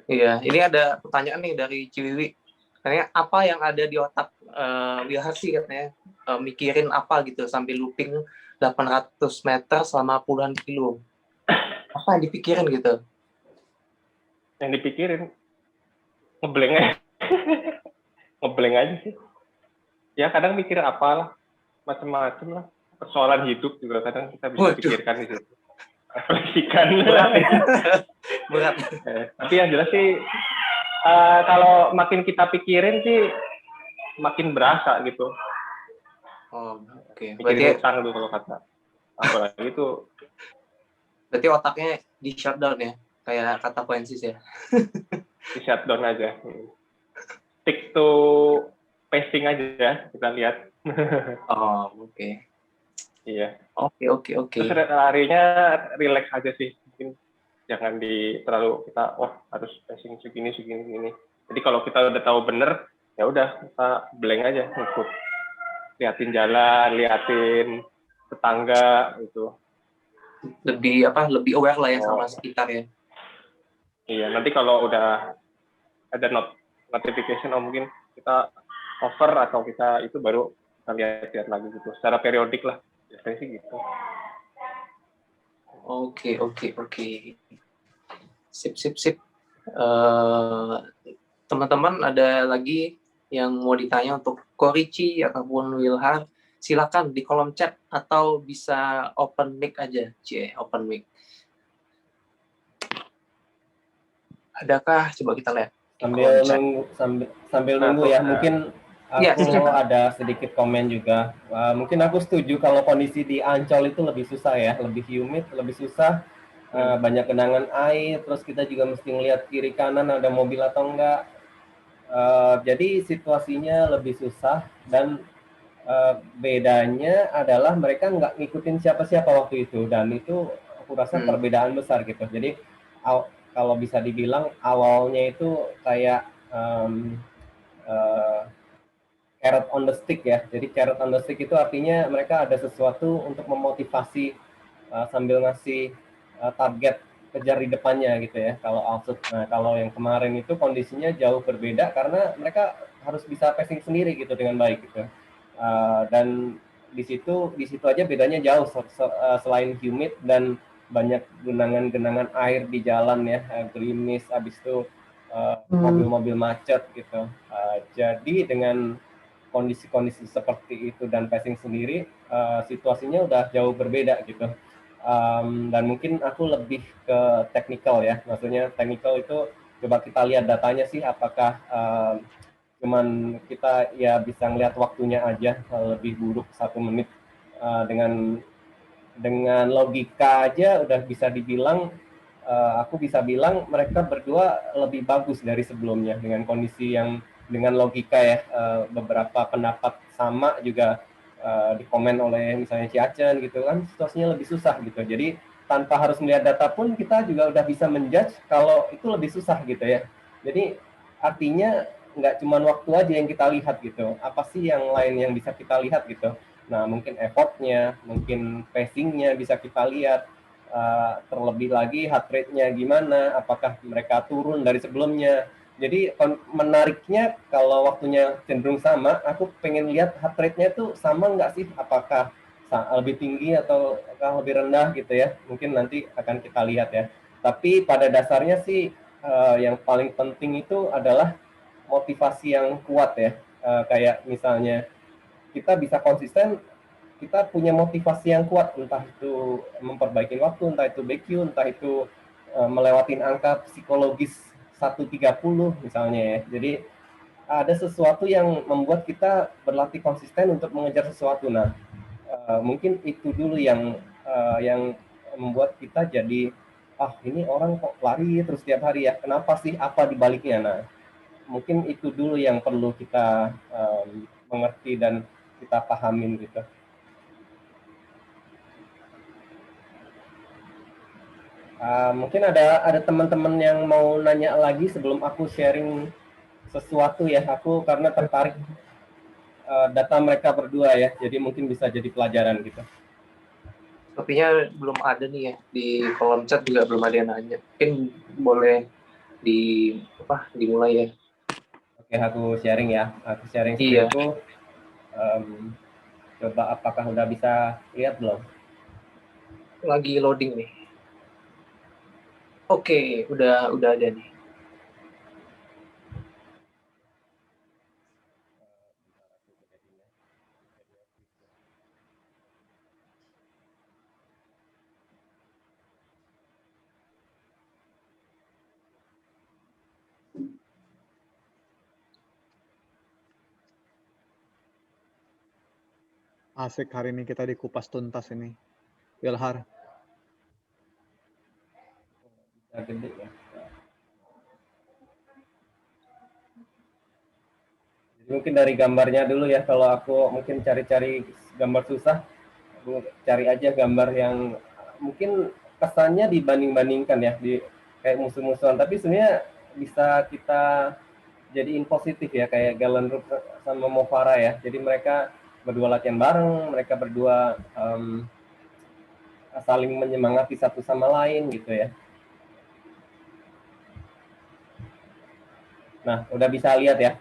Iya, ini ada pertanyaan nih dari Ciwiwi. Katanya apa yang ada di otak Wilharsi, katanya mikirin apa gitu sampai looping 800 meter selama puluhan kilo. Apa yang dipikirin gitu? Yang dipikirin ngeblank aja. Ngeblank aja sih. Ya kadang mikir apalah, macam-macam lah. Persoalan hidup juga kadang kita bisa pikirkan di situ. Refleksikan. Berat. Tapi yang jelas sih kalau makin kita pikirin sih makin berasa gitu. Oh, oke. Mikirin utang tuh kalau kata. Apalagi itu. Berarti otaknya di shutdown ya, kayak kata Koensis ya. Di shutdown aja. Stick to pacing aja, kita lihat. Oh, oke. Iya. Oke. Terus harinya relax aja sih. Mungkin jangan terlalu kita harus pacing segini. Jadi kalau kita udah tahu bener, ya udah kita blank aja, ikut. Liatin jalan, liatin tetangga gitu. Lebih aware lah ya sama sekitar ya. Iya, nanti kalau udah ada notification mungkin kita over atau kita itu baru kita lihat lagi gitu. Secara periodik lah. Biasanya sih gitu. Oke. Sip. Teman-teman ada lagi yang mau ditanya untuk Korici ataupun Wilhar, silakan di kolom chat atau bisa open mic aja, open mic. Adakah? Coba kita lihat. Sambil nunggu ya, mungkin aku ada sedikit komen juga. Mungkin aku setuju kalau kondisi di Ancol itu lebih susah ya, lebih humid, lebih susah. Banyak genangan air, terus kita juga mesti ngelihat kiri kanan ada mobil atau enggak. Jadi situasinya lebih susah, dan bedanya adalah mereka nggak ngikutin siapa-siapa waktu itu, dan itu aku rasa perbedaan besar gitu. Jadi kalau bisa dibilang awalnya itu kayak carrot on the stick ya. Jadi carrot on the stick itu artinya mereka ada sesuatu untuk memotivasi sambil ngasih target kejar di depannya gitu ya. Kalau yang kemarin itu kondisinya jauh berbeda karena mereka harus bisa passing sendiri gitu dengan baik gitu. Dan di situ aja bedanya jauh, selain humid dan banyak genangan air di jalan ya, gerimis, habis itu mobil-mobil macet gitu. Jadi dengan kondisi seperti itu dan passing sendiri, situasinya udah jauh berbeda gitu. Dan mungkin aku lebih ke technical ya, maksudnya technical itu coba kita lihat datanya sih, apakah cuman kita ya bisa ngelihat waktunya aja lebih buruk 1 menit, dengan logika aja udah bisa dibilang, aku bisa bilang mereka berdua lebih bagus dari sebelumnya dengan kondisi yang dengan logika ya. Beberapa pendapat sama juga dikomen oleh misalnya Ciacen gitu kan, situasinya lebih susah gitu. Jadi tanpa harus melihat data pun kita juga udah bisa menjudge kalau itu lebih susah gitu ya. Jadi artinya nggak cuma waktu aja yang kita lihat gitu, apa sih yang lain yang bisa kita lihat gitu. Nah mungkin effortnya, mungkin pacingnya bisa kita lihat, terlebih lagi heart rate-nya gimana, apakah mereka turun dari sebelumnya. Jadi menariknya kalau waktunya cenderung sama, aku pengen lihat heart rate-nya tuh sama nggak sih, apakah lebih tinggi atau lebih rendah gitu ya. Mungkin nanti akan kita lihat ya. Tapi pada dasarnya sih yang paling penting itu adalah motivasi yang kuat ya. Kayak misalnya kita bisa konsisten, kita punya motivasi yang kuat, entah itu memperbaiki waktu, entah itu BQ, entah itu melewatin angka psikologis 130 misalnya ya. Jadi ada sesuatu yang membuat kita berlatih konsisten untuk mengejar sesuatu. Nah, mungkin itu dulu yang membuat kita jadi ini orang kok lari terus tiap hari ya, kenapa sih, apa dibaliknya. Nah, mungkin itu dulu yang perlu kita mengerti dan kita pahamin gitu. Mungkin ada teman-teman yang mau nanya lagi sebelum aku sharing sesuatu ya. Aku karena tertarik data mereka berdua ya, jadi mungkin bisa jadi pelajaran gitu. Sepertinya belum ada nih ya, di kolom chat juga belum ada yang nanya. Mungkin boleh dimulai ya. Oke, aku sharing ya. Aku sharing Iya. screenku. Coba apakah udah bisa lihat belum? Lagi loading nih. Oke, udah ada nih. Asik, hari ini kita dikupas tuntas ini. Wilhar. Bisa gede ya. Jadi mungkin dari gambarnya dulu ya. Kalau aku mungkin cari-cari gambar susah, aku cari aja gambar yang mungkin kesannya dibanding-bandingkan ya, di kayak musuh-musuhan. Tapi sebenarnya bisa kita jadiin positif ya, kayak Galen Rupp sama Mo Farah ya. Jadi mereka berdua latihan bareng, mereka berdua saling menyemangati satu sama lain gitu ya. Nah, udah bisa lihat ya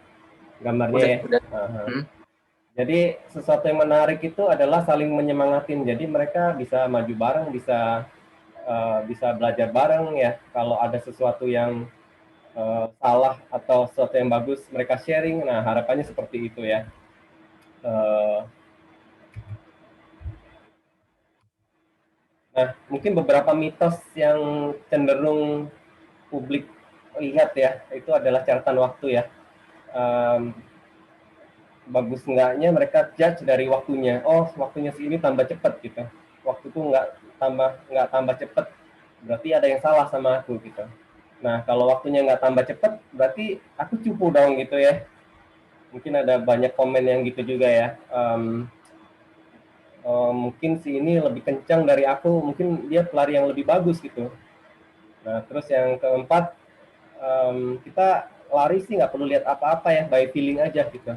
gambarnya ya. Udah. Jadi sesuatu yang menarik itu adalah saling menyemangatin. Jadi mereka bisa maju bareng, bisa belajar bareng ya. Kalau ada sesuatu yang salah atau sesuatu yang bagus, mereka sharing. Nah, harapannya seperti itu ya. Nah, mungkin beberapa mitos yang cenderung publik lihat ya, itu adalah catatan waktu ya. Bagus enggaknya mereka judge dari waktunya. Oh, waktunya segini tambah cepet gitu. Waktuku nggak tambah cepet, berarti ada yang salah sama aku gitu. Nah, kalau waktunya nggak tambah cepet, berarti aku cupu dong gitu ya. Mungkin ada banyak komen yang gitu juga ya. Mungkin si ini lebih kencang dari aku, mungkin dia pelari yang lebih bagus gitu. Nah, terus yang keempat, kita lari sih nggak perlu lihat apa-apa ya, by feeling aja gitu.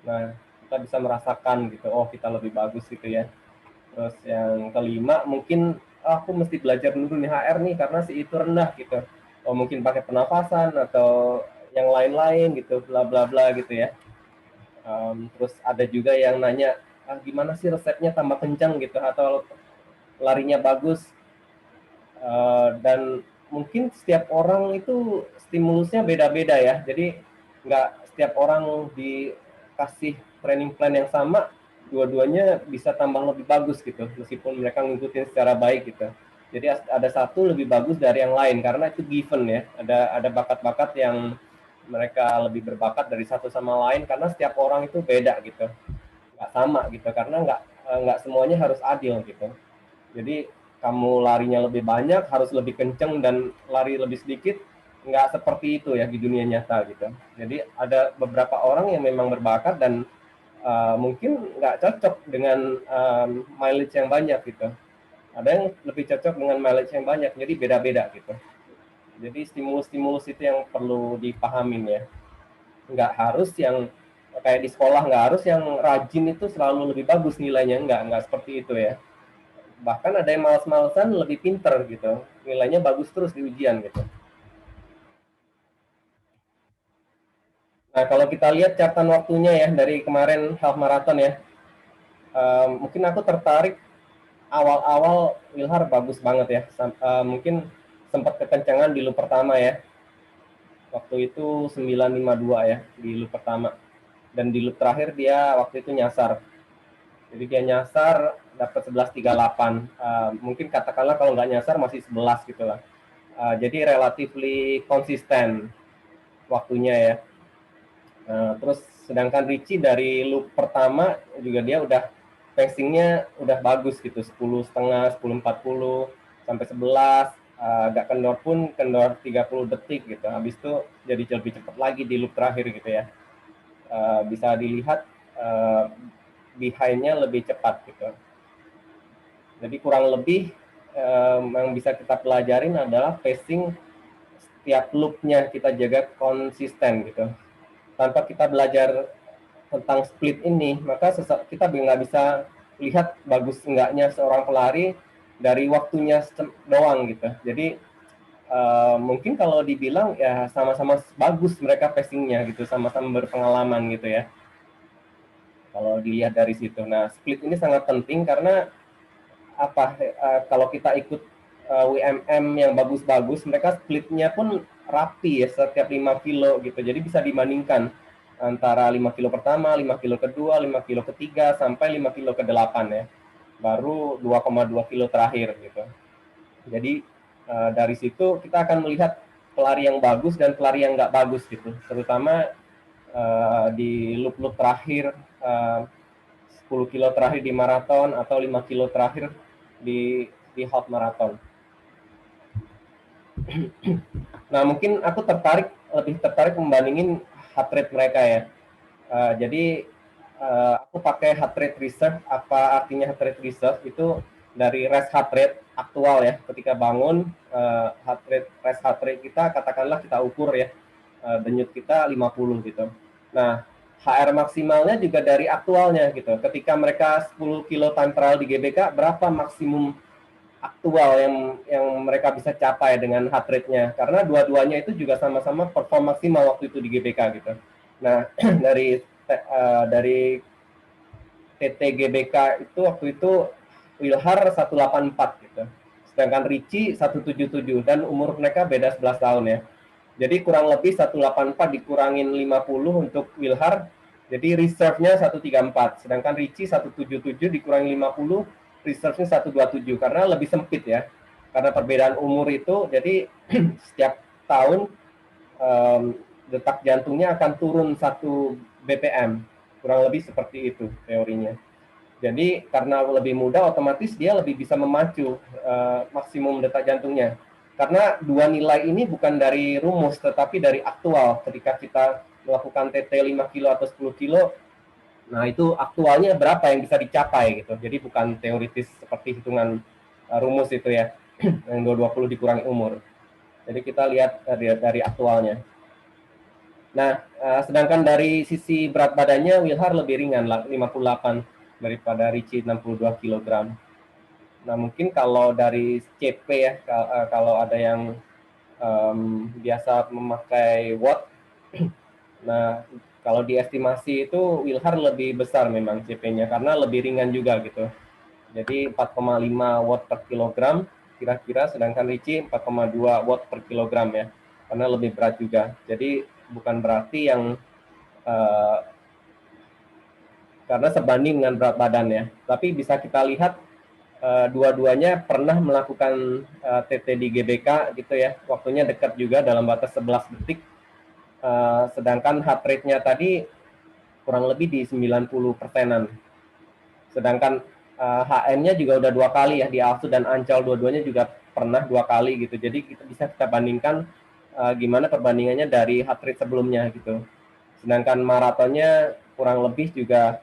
Nah, kita bisa merasakan gitu, oh kita lebih bagus gitu ya. Terus yang kelima, mungkin aku mesti belajar dulu nih HR nih karena si itu rendah gitu. Oh mungkin pakai pernafasan atau yang lain-lain gitu, bla bla bla gitu ya. Terus ada juga yang nanya, gimana sih resepnya tambah kencang gitu atau larinya bagus. Dan mungkin setiap orang itu stimulusnya beda-beda ya. Jadi nggak setiap orang dikasih training plan yang sama, dua-duanya bisa tambah lebih bagus gitu, meskipun mereka ngikutin secara baik gitu. Jadi ada satu lebih bagus dari yang lain karena itu given ya. Ada bakat-bakat yang mereka lebih berbakat dari satu sama lain karena setiap orang itu beda gitu, nggak sama gitu, karena nggak semuanya harus adil gitu. Jadi kamu larinya lebih banyak, harus lebih kenceng dan lari lebih sedikit, nggak seperti itu ya di dunia nyata gitu. Jadi ada beberapa orang yang memang berbakat dan mungkin nggak cocok dengan mileage yang banyak gitu. Ada yang lebih cocok dengan mileage yang banyak, jadi beda-beda gitu. Jadi stimulus-stimulus itu yang perlu dipahamin ya. Nggak harus yang kayak di sekolah, nggak harus yang rajin itu selalu lebih bagus nilainya, nggak seperti itu ya. Bahkan ada yang malas-malasan lebih pinter gitu, nilainya bagus terus di ujian gitu. Nah, kalau kita lihat catatan waktunya ya dari kemarin half marathon ya, mungkin aku tertarik awal-awal Wilhar bagus banget ya. Mungkin sempat kekencangan di loop pertama ya. Waktu itu 952 ya di loop pertama. Dan di loop terakhir dia waktu itu nyasar. Jadi dia nyasar dapat 11.38. Mungkin katakanlah kalau nggak nyasar masih 11 gitu lah. Jadi relatively konsisten waktunya ya. Terus sedangkan Richie dari loop pertama juga dia udah pacingnya udah bagus gitu, 10,5, 10.40 sampai 11. Agak kendor pun kendor 30 detik gitu. Habis itu jadi lebih cepat lagi di loop terakhir gitu ya. Bisa dilihat behind-nya lebih cepat gitu. Jadi kurang lebih yang bisa kita pelajarin adalah pacing setiap loop-nya kita jaga konsisten gitu. Tanpa kita belajar tentang split ini, maka kita nggak bisa lihat bagus enggaknya seorang pelari dari waktunya doang gitu. Jadi mungkin kalau dibilang ya sama-sama bagus mereka pacingnya gitu, sama-sama berpengalaman gitu ya. Kalau dilihat dari situ. Nah, split ini sangat penting karena kalau kita ikut WMM yang bagus-bagus, mereka splitnya pun rapi ya, setiap 5 kilo gitu. Jadi bisa dibandingkan antara 5 kilo pertama, 5 kilo kedua, 5 kilo ketiga, sampai 5 kilo ke-8 ya. Baru 2,2 kilo terakhir gitu. Jadi dari situ kita akan melihat pelari yang bagus dan pelari yang nggak bagus gitu. Terutama di loop-loop terakhir, 10 kilo terakhir di maraton atau 5 kilo terakhir di half marathon. Nah, mungkin aku lebih tertarik membandingin heart rate mereka ya. Jadi aku pakai heart rate reserve. Apa artinya heart rate reserve? Itu dari rest heart rate aktual ya. Ketika bangun, rest heart rate kita katakanlah kita ukur ya, denyut kita 50 gitu. Nah, HR maksimalnya juga dari aktualnya gitu. Ketika mereka 10 kilo time trial di GBK, berapa maksimum aktual yang mereka bisa capai dengan heart rate-nya? Karena dua-duanya itu juga sama-sama perform maksimal waktu itu di GBK gitu. Nah, dari TT GBK itu waktu itu Wilhar 184 gitu. Sedangkan Richie 177 dan umur mereka beda 11 tahun ya. Jadi kurang lebih 184 dikurangin 50 untuk Wilhar, jadi reserve-nya 134. Sedangkan Richie 177 dikurangin 50, reserve-nya 127 karena lebih sempit ya. Karena perbedaan umur itu, jadi setiap tahun detak jantungnya akan turun 1 BPM. Kurang lebih seperti itu teorinya. Jadi karena lebih muda, otomatis dia lebih bisa memacu maksimum detak jantungnya. Karena dua nilai ini bukan dari rumus, tetapi dari aktual. Ketika kita melakukan TT 5 kilo atau 10 kilo, nah itu aktualnya berapa yang bisa dicapai gitu. Jadi bukan teoritis seperti hitungan rumus itu ya, yang 20 dikurangi umur. Jadi kita lihat dari aktualnya. Nah, sedangkan dari sisi berat badannya, Wilhar lebih ringan, 58 daripada Richie 62 kg. Nah, mungkin kalau dari CP ya, kalau ada yang biasa memakai watt, nah kalau diestimasi itu Wilhar lebih besar memang CP-nya karena lebih ringan juga gitu. Jadi 4,5 watt per kilogram kira-kira, sedangkan Richie 4,2 watt per kilogram ya, karena lebih berat juga. Jadi bukan berarti yang karena sebanding dengan berat badan ya, tapi bisa kita lihat dua-duanya pernah melakukan TT di GBK gitu ya, waktunya dekat juga dalam batas 11 detik, sedangkan heart rate-nya tadi kurang lebih di 90%-an. Sedangkan HM-nya juga udah 2 kali ya, di Alsut dan Ancol dua-duanya juga pernah 2 kali gitu. Jadi kita bandingkan gimana perbandingannya dari heart rate sebelumnya gitu. Sedangkan maratonnya kurang lebih juga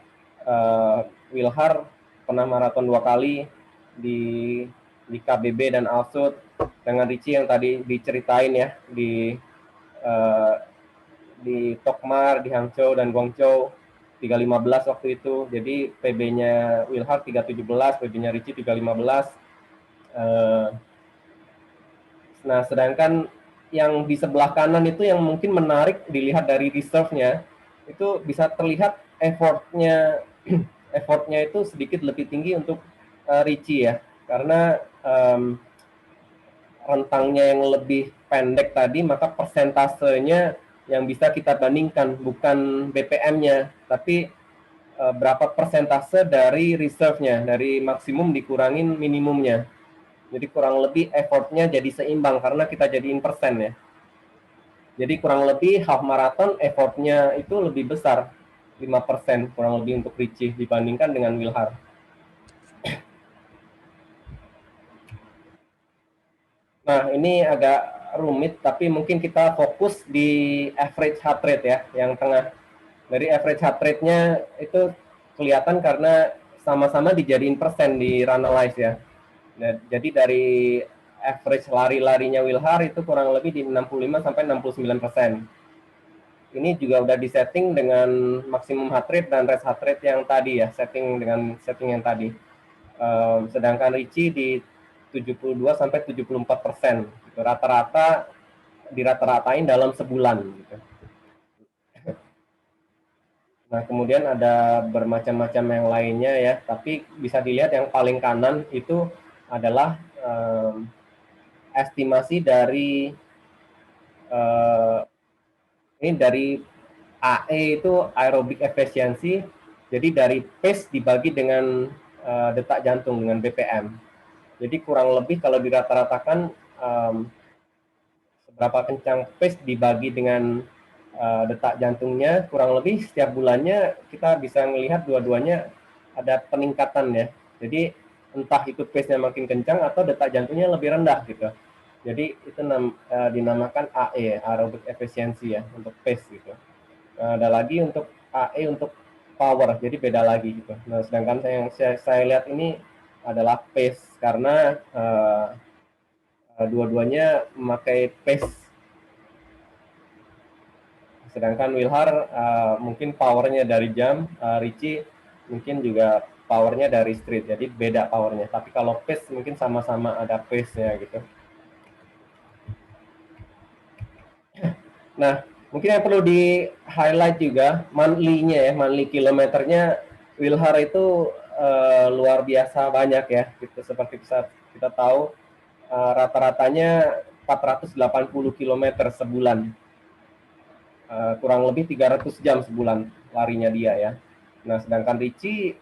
Wilhar pernah maraton 2 kali di KBB dan Alsut, dengan Richie yang tadi diceritain ya di Tokmar, di Hangzhou dan Guangzhou 3.15 waktu itu. Jadi PB-nya Wilhar 3.17, PB-nya Richie 3.15. Nah, sedangkan yang di sebelah kanan itu yang mungkin menarik dilihat dari reserve-nya, itu bisa terlihat effortnya itu sedikit lebih tinggi untuk Richie ya, karena rentangnya yang lebih pendek tadi, maka persentasenya yang bisa kita bandingkan, bukan BPM-nya, tapi berapa persentase dari reserve-nya, dari maksimum dikurangin minimumnya. Jadi kurang lebih effortnya jadi seimbang karena kita jadiin persen ya. Jadi kurang lebih half marathon effortnya itu lebih besar, 5% kurang lebih untuk Richie dibandingkan dengan Wilhar. Nah, ini agak rumit, tapi mungkin kita fokus di average heart rate ya, yang tengah. Dari average heart rate-nya itu kelihatan karena sama-sama dijadiin persen di Runalyze ya. Nah, jadi dari average lari-larinya Wilhar itu kurang lebih di 65-69%. Ini juga udah disetting dengan maksimum heart rate dan rest heart rate yang tadi ya, setting yang tadi. Sedangkan Richie di 72-74%. Gitu. Rata-rata dirata-ratain dalam sebulan. Gitu. Nah, kemudian ada bermacam-macam yang lainnya ya, tapi bisa dilihat yang paling kanan itu adalah estimasi dari ini dari AE itu aerobic efficiency, jadi dari pace dibagi dengan detak jantung dengan BPM. Jadi kurang lebih kalau dirata-ratakan seberapa kencang pace dibagi dengan detak jantungnya, kurang lebih setiap bulannya kita bisa melihat dua-duanya ada peningkatan ya. Jadi entah itu pace-nya makin kencang atau detak jantungnya lebih rendah gitu. Jadi itu dinamakan AE, aerobic efficiency ya, untuk pace gitu. Ada lagi untuk AE untuk power, jadi beda lagi gitu. Nah, sedangkan yang saya lihat ini adalah pace karena dua-duanya memakai pace. Sedangkan Wilhar mungkin powernya dari jam, Richie mungkin juga powernya dari street, jadi beda powernya. Tapi kalau pace mungkin sama-sama ada pace-nya gitu. Nah, mungkin yang perlu di highlight juga monthly-nya ya, monthly kilometernya Wilhar itu luar biasa banyak ya, gitu. Seperti bisa kita tahu rata-ratanya 480 km sebulan. Kurang lebih 300 jam sebulan larinya dia ya. Nah, sedangkan Richie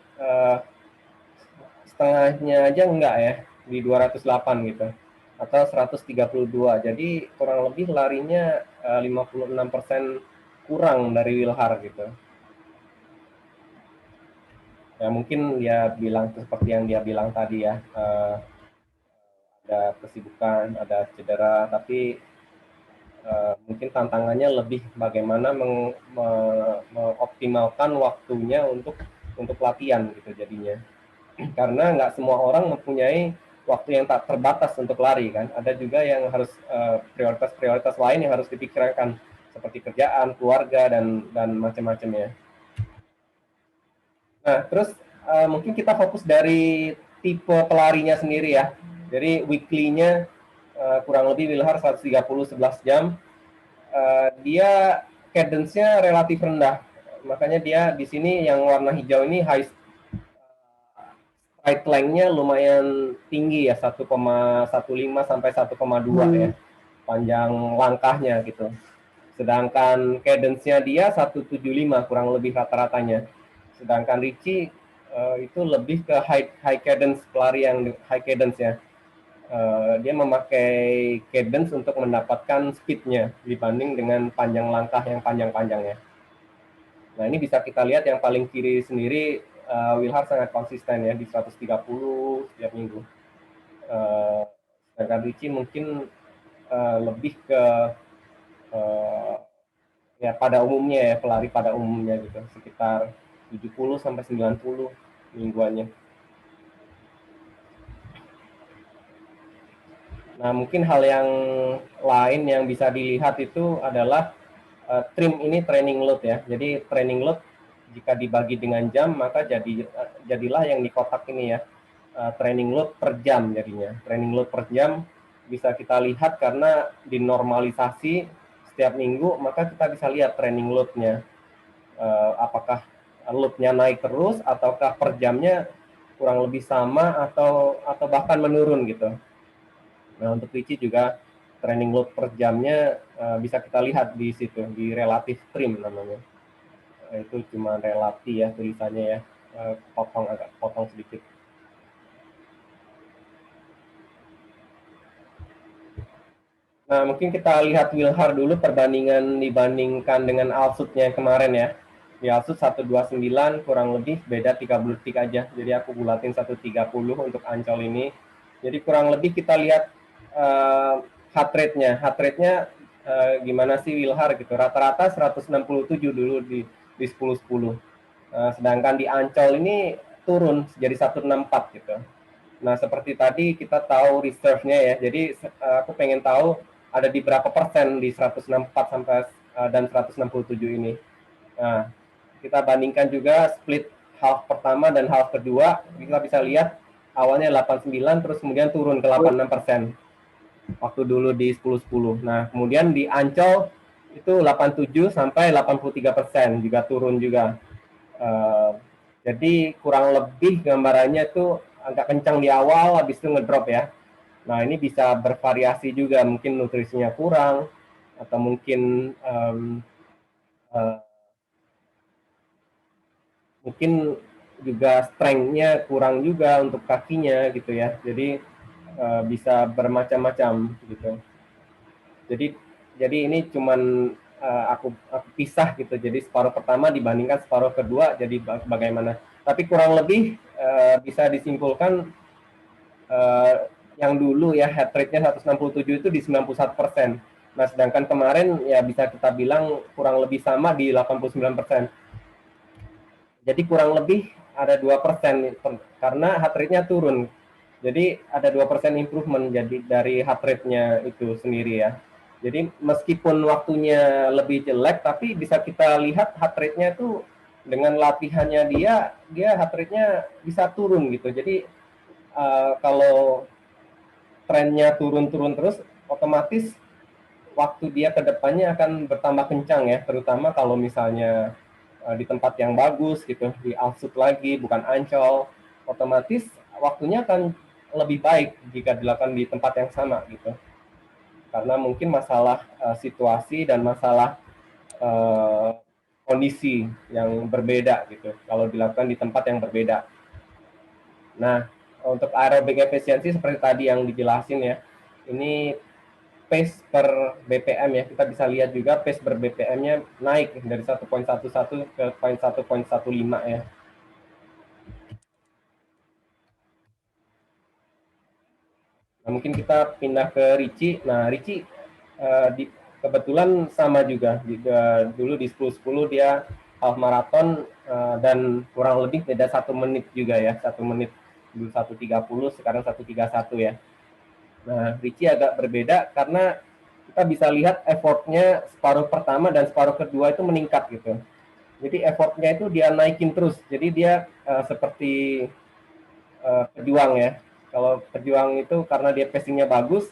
setengahnya aja enggak ya, di 208 gitu. Atau 132. Jadi kurang lebih larinya 56% kurang dari Wilhar gitu. Ya mungkin dia bilang seperti yang dia bilang tadi ya, ada kesibukan, ada cedera, tapi mungkin tantangannya lebih bagaimana mengoptimalkan waktunya untuk latihan gitu jadinya. Karena nggak semua orang mempunyai waktu yang tak terbatas untuk lari kan. Ada juga yang harus prioritas-prioritas lain yang harus dipikirkan seperti kerjaan, keluarga dan macam-macamnya. Nah, terus mungkin kita fokus dari tipe pelarinya sendiri ya. Jadi weekly-nya kurang lebih Wilhar 130 11 jam. Dia cadence-nya relatif rendah. Makanya dia di sini yang warna hijau ini high stride length-nya lumayan tinggi ya, 1,15 sampai 1,2 ya. Panjang langkahnya gitu. Sedangkan cadence-nya dia 175 kurang lebih rata-ratanya. Sedangkan Richie itu lebih ke high cadence, pelari yang high cadence ya. Dia memakai cadence untuk mendapatkan speed-nya dibanding dengan panjang langkah yang panjang-panjangnya. Nah, ini bisa kita lihat yang paling kiri sendiri, Wilhar sangat konsisten ya di 130 setiap minggu. Sedangkan Richie mungkin lebih ke ya pada umumnya ya, pelari pada umumnya gitu, sekitar 70 sampai 90 mingguannya. Nah, mungkin hal yang lain yang bisa dilihat itu adalah trim ini training load ya. Jadi training load jika dibagi dengan jam maka jadilah yang di kotak ini ya. Training load per jam jadinya. Training load per jam bisa kita lihat karena dinormalisasi setiap minggu, maka kita bisa lihat training load-nya. Apakah load-nya naik terus ataukah per jamnya kurang lebih sama atau bahkan menurun gitu. Nah, untuk Ricci juga training load per jamnya bisa kita lihat di situ, di relative trim namanya. Itu cuma relatif ya tulisannya ya, agak potong sedikit. Nah, mungkin kita lihat Wilhar dulu perbandingan dibandingkan dengan Alsut-nya kemarin ya. Di Alsut 129 kurang lebih beda 30 detik aja. Jadi aku bulatin 130 untuk Ancol ini. Jadi kurang lebih kita lihat heart rate-nya. Heart rate-nya gimana sih Wilhar gitu. Rata-rata 167 dulu di 10-10. Sedangkan di Ancol ini turun jadi 164 gitu. Nah, seperti tadi kita tahu reserve-nya ya. Jadi aku pengen tahu ada di berapa persen di 164 sampai dan 167 ini. Nah, kita bandingkan juga split half pertama dan half kedua. Kita bisa lihat awalnya 89 terus kemudian turun ke 86% waktu dulu di 10-10. Nah, kemudian di Ancol itu 87 sampai 83% juga turun juga. Jadi kurang lebih gambarannya itu agak kencang di awal, habis itu ngedrop ya. Nah, ini bisa bervariasi juga, mungkin nutrisinya kurang, atau mungkin mungkin juga strength-nya kurang juga untuk kakinya gitu ya. Jadi bisa bermacam-macam gitu. Jadi ini cuman aku pisah gitu. Jadi separuh pertama dibandingkan separuh kedua, jadi bagaimana. Tapi kurang lebih bisa disimpulkan yang dulu ya heart rate-nya 167 itu di 91%. Nah, sedangkan kemarin ya bisa kita bilang kurang lebih sama di 89%. Jadi kurang lebih ada 2% karena heart rate-nya turun. Jadi ada 2% improvement jadi dari heart rate-nya itu sendiri ya. Jadi meskipun waktunya lebih jelek tapi bisa kita lihat heart rate-nya itu dengan latihannya dia heart rate-nya bisa turun gitu. Jadi kalau trennya turun-turun terus, otomatis waktu dia ke depannya akan bertambah kencang ya, terutama kalau misalnya di tempat yang bagus gitu, di Alsut lagi, bukan Ancol, otomatis waktunya akan lebih baik jika dilakukan di tempat yang sama gitu. Karena mungkin masalah situasi dan masalah kondisi yang berbeda gitu, kalau dilakukan di tempat yang berbeda. Nah, untuk aerobic efficiency seperti tadi yang dijelasin ya, ini pace per BPM ya, kita bisa lihat juga pace per BPM-nya naik dari 1.11 ke 1.15 ya. Nah, mungkin kita pindah ke Ricci. Nah, Ricci kebetulan sama juga dulu di 10-10 dia half marathon dan kurang lebih beda 1 menit juga ya, 1 menit dulu 1.30 sekarang 1.31 ya. Nah, Ricci agak berbeda karena kita bisa lihat effortnya separuh pertama dan separuh kedua itu meningkat gitu. Jadi effortnya itu dia naikin terus. Jadi dia seperti pejuang ya. Kalau pejuang itu karena dia pacingnya bagus,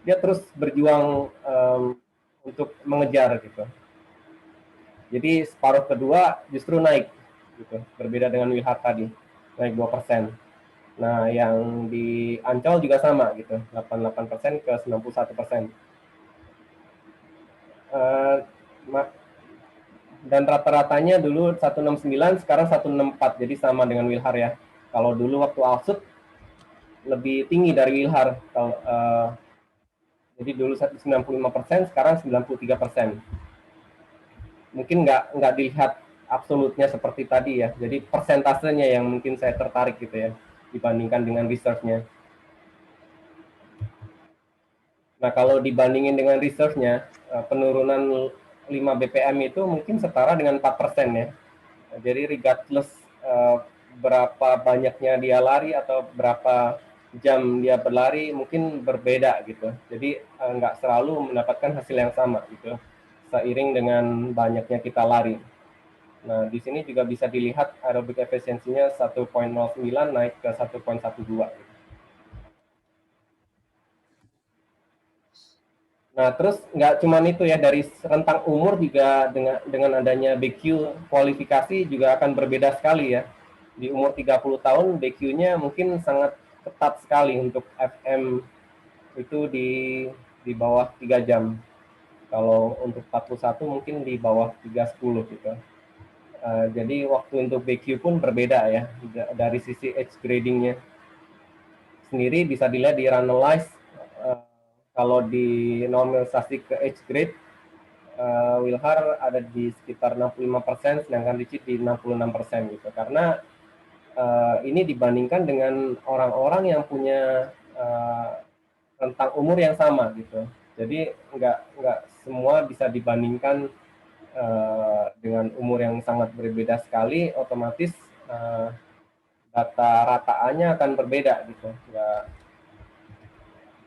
dia terus berjuang untuk mengejar gitu. Jadi separuh kedua justru naik gitu. Berbeda dengan Wilhar tadi, naik 2%. Nah, yang di Ancol juga sama gitu, 88% ke 91%. Dan rata-ratanya dulu 169, sekarang 164, jadi sama dengan Wilhar ya. Kalau dulu waktu Alsut lebih tinggi dari Wilhar. Jadi dulu 95%, sekarang 93%. Mungkin nggak dilihat absolutnya seperti tadi ya. Jadi persentasenya yang mungkin saya tertarik gitu ya, dibandingkan dengan research-nya. Nah, kalau dibandingin dengan research-nya, penurunan 5 BPM itu mungkin setara dengan 4% ya. Jadi regardless berapa banyaknya dia lari atau berapa jam dia berlari mungkin berbeda gitu. Jadi nggak selalu mendapatkan hasil yang sama gitu, seiring dengan banyaknya kita lari. Nah, di sini juga bisa dilihat aerobic efisiensinya 1.09 naik ke 1.12 gitu. Nah, terus nggak cuma itu ya, dari rentang umur juga dengan adanya BQ kualifikasi juga akan berbeda sekali ya. Di umur 30 tahun BQ-nya mungkin sangat ketat sekali untuk FM itu di bawah 3 jam. Kalau untuk 41 mungkin di bawah 3:10 gitu. Jadi waktu untuk BQ pun berbeda ya, dari sisi edge gradingnya sendiri bisa dilihat di Runalyze. Kalau di normalisasi ke edge grade, Wilhar ada di sekitar 65%, sedangkan Richie di 66% gitu. Karena ini dibandingkan dengan orang-orang yang punya rentang umur yang sama gitu. Jadi nggak semua bisa dibandingkan dengan umur yang sangat berbeda sekali, otomatis data rataannya akan berbeda gitu,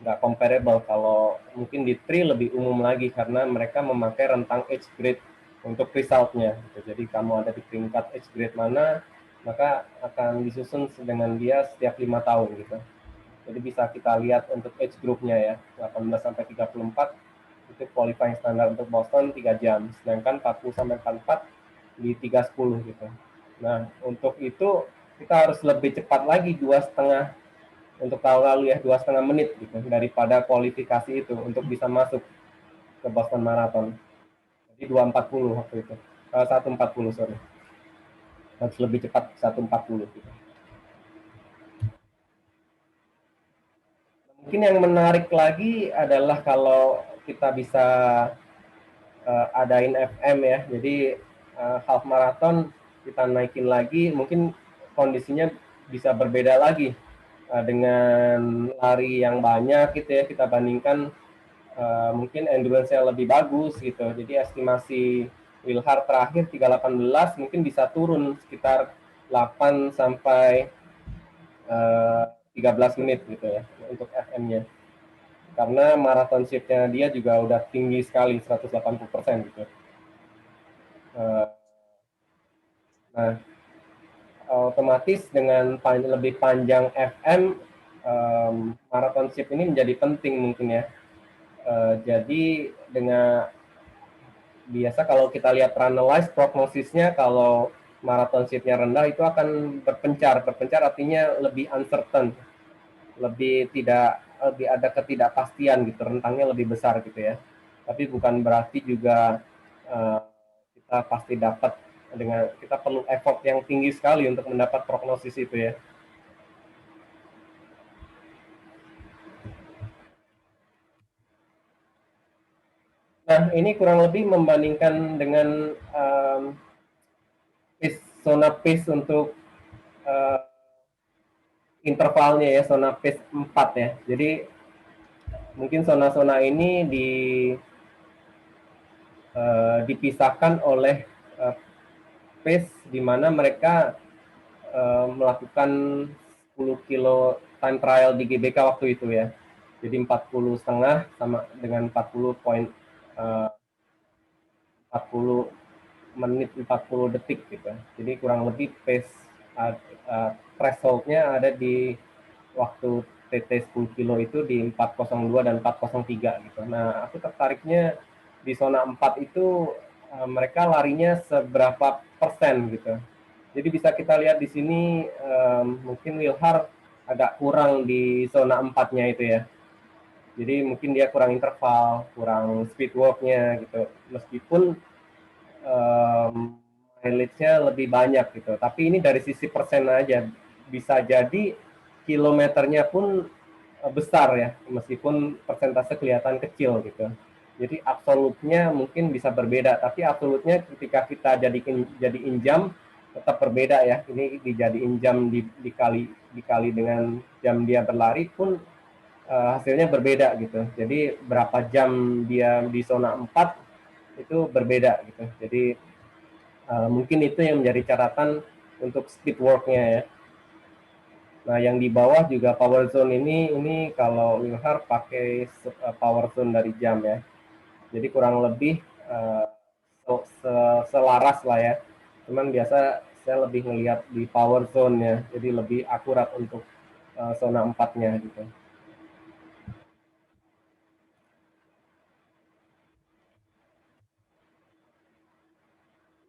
nggak comparable. Kalau mungkin di Tree lebih umum lagi karena mereka memakai rentang age grade untuk resultnya gitu. Jadi kamu ada di peringkat age grade mana, maka akan disusun dengan dia setiap 5 tahun gitu. Jadi bisa kita lihat untuk age groupnya ya, 18 sampai 34 itu qualifying standar untuk Boston 3 jam, sedangkan 40 sampai 44 di 3:10 gitu. Nah, untuk itu kita harus lebih cepat lagi 2,5 untuk tahun lalu ya, 2,5 menit gitu daripada kualifikasi itu untuk bisa masuk ke Boston Marathon. Jadi 2:40 waktu itu. 1:40 sorry. Harus lebih cepat 1:40 gitu. Mungkin yang menarik lagi adalah kalau kita bisa adain FM ya, jadi half marathon kita naikin lagi, mungkin kondisinya bisa berbeda lagi dengan lari yang banyak gitu ya, kita bandingkan mungkin endurance-nya lebih bagus gitu. Jadi estimasi Wilhar terakhir 3:18 mungkin bisa turun sekitar 8 sampai 13 menit gitu ya untuk FM-nya. Karena marathon shift-nya dia juga udah tinggi sekali, 180% gitu. Nah, otomatis dengan lebih panjang FM, marathon shift ini menjadi penting mungkin ya. Jadi dengan biasa kalau kita lihat Runalyze, prognosisnya kalau marathon shift-nya rendah itu akan berpencar. Berpencar artinya lebih uncertain, lebih ada ketidakpastian gitu, rentangnya lebih besar gitu ya. Tapi bukan berarti juga kita pasti dapat, dengan kita perlu effort yang tinggi sekali untuk mendapat prognosis itu ya. Nah, ini kurang lebih membandingkan dengan zona pace untuk intervalnya ya, zona pace 4 ya. Jadi mungkin zona-zona ini dipisahkan oleh pace di mana mereka melakukan 10 kilo time trial di GBK waktu itu ya. Jadi 40,5 sama dengan 40 menit 40 detik gitu. Jadi kurang lebih pace thresholdnya ada di waktu TT 10 kilo itu di 4:02 dan 4:03 gitu. Nah, aku tertariknya di zona 4 itu mereka larinya seberapa persen gitu. Jadi bisa kita lihat di sini mungkin Wilhar agak kurang di zona 4-nya itu ya. Jadi mungkin dia kurang interval, kurang speed work-nya gitu. Meskipun mileage-nya lebih banyak gitu. Tapi ini dari sisi persen aja. Bisa jadi kilometernya pun besar ya, meskipun persentase kelihatan kecil gitu. Jadi absolutnya mungkin bisa berbeda, tapi absolutnya ketika kita jadiin jam tetap berbeda ya. Ini dijadiin jam dikali dengan jam dia berlari pun hasilnya berbeda gitu. Jadi berapa jam dia di zona 4 itu berbeda gitu. Jadi mungkin itu yang menjadi catatan untuk speed work-nya ya. Nah, yang di bawah juga power zone ini kalau Wilhar pakai power zone dari jam ya. Jadi kurang lebih selaras lah ya. Cuman biasa saya lebih ngelihat di power zone-nya, jadi lebih akurat untuk zona 4-nya gitu.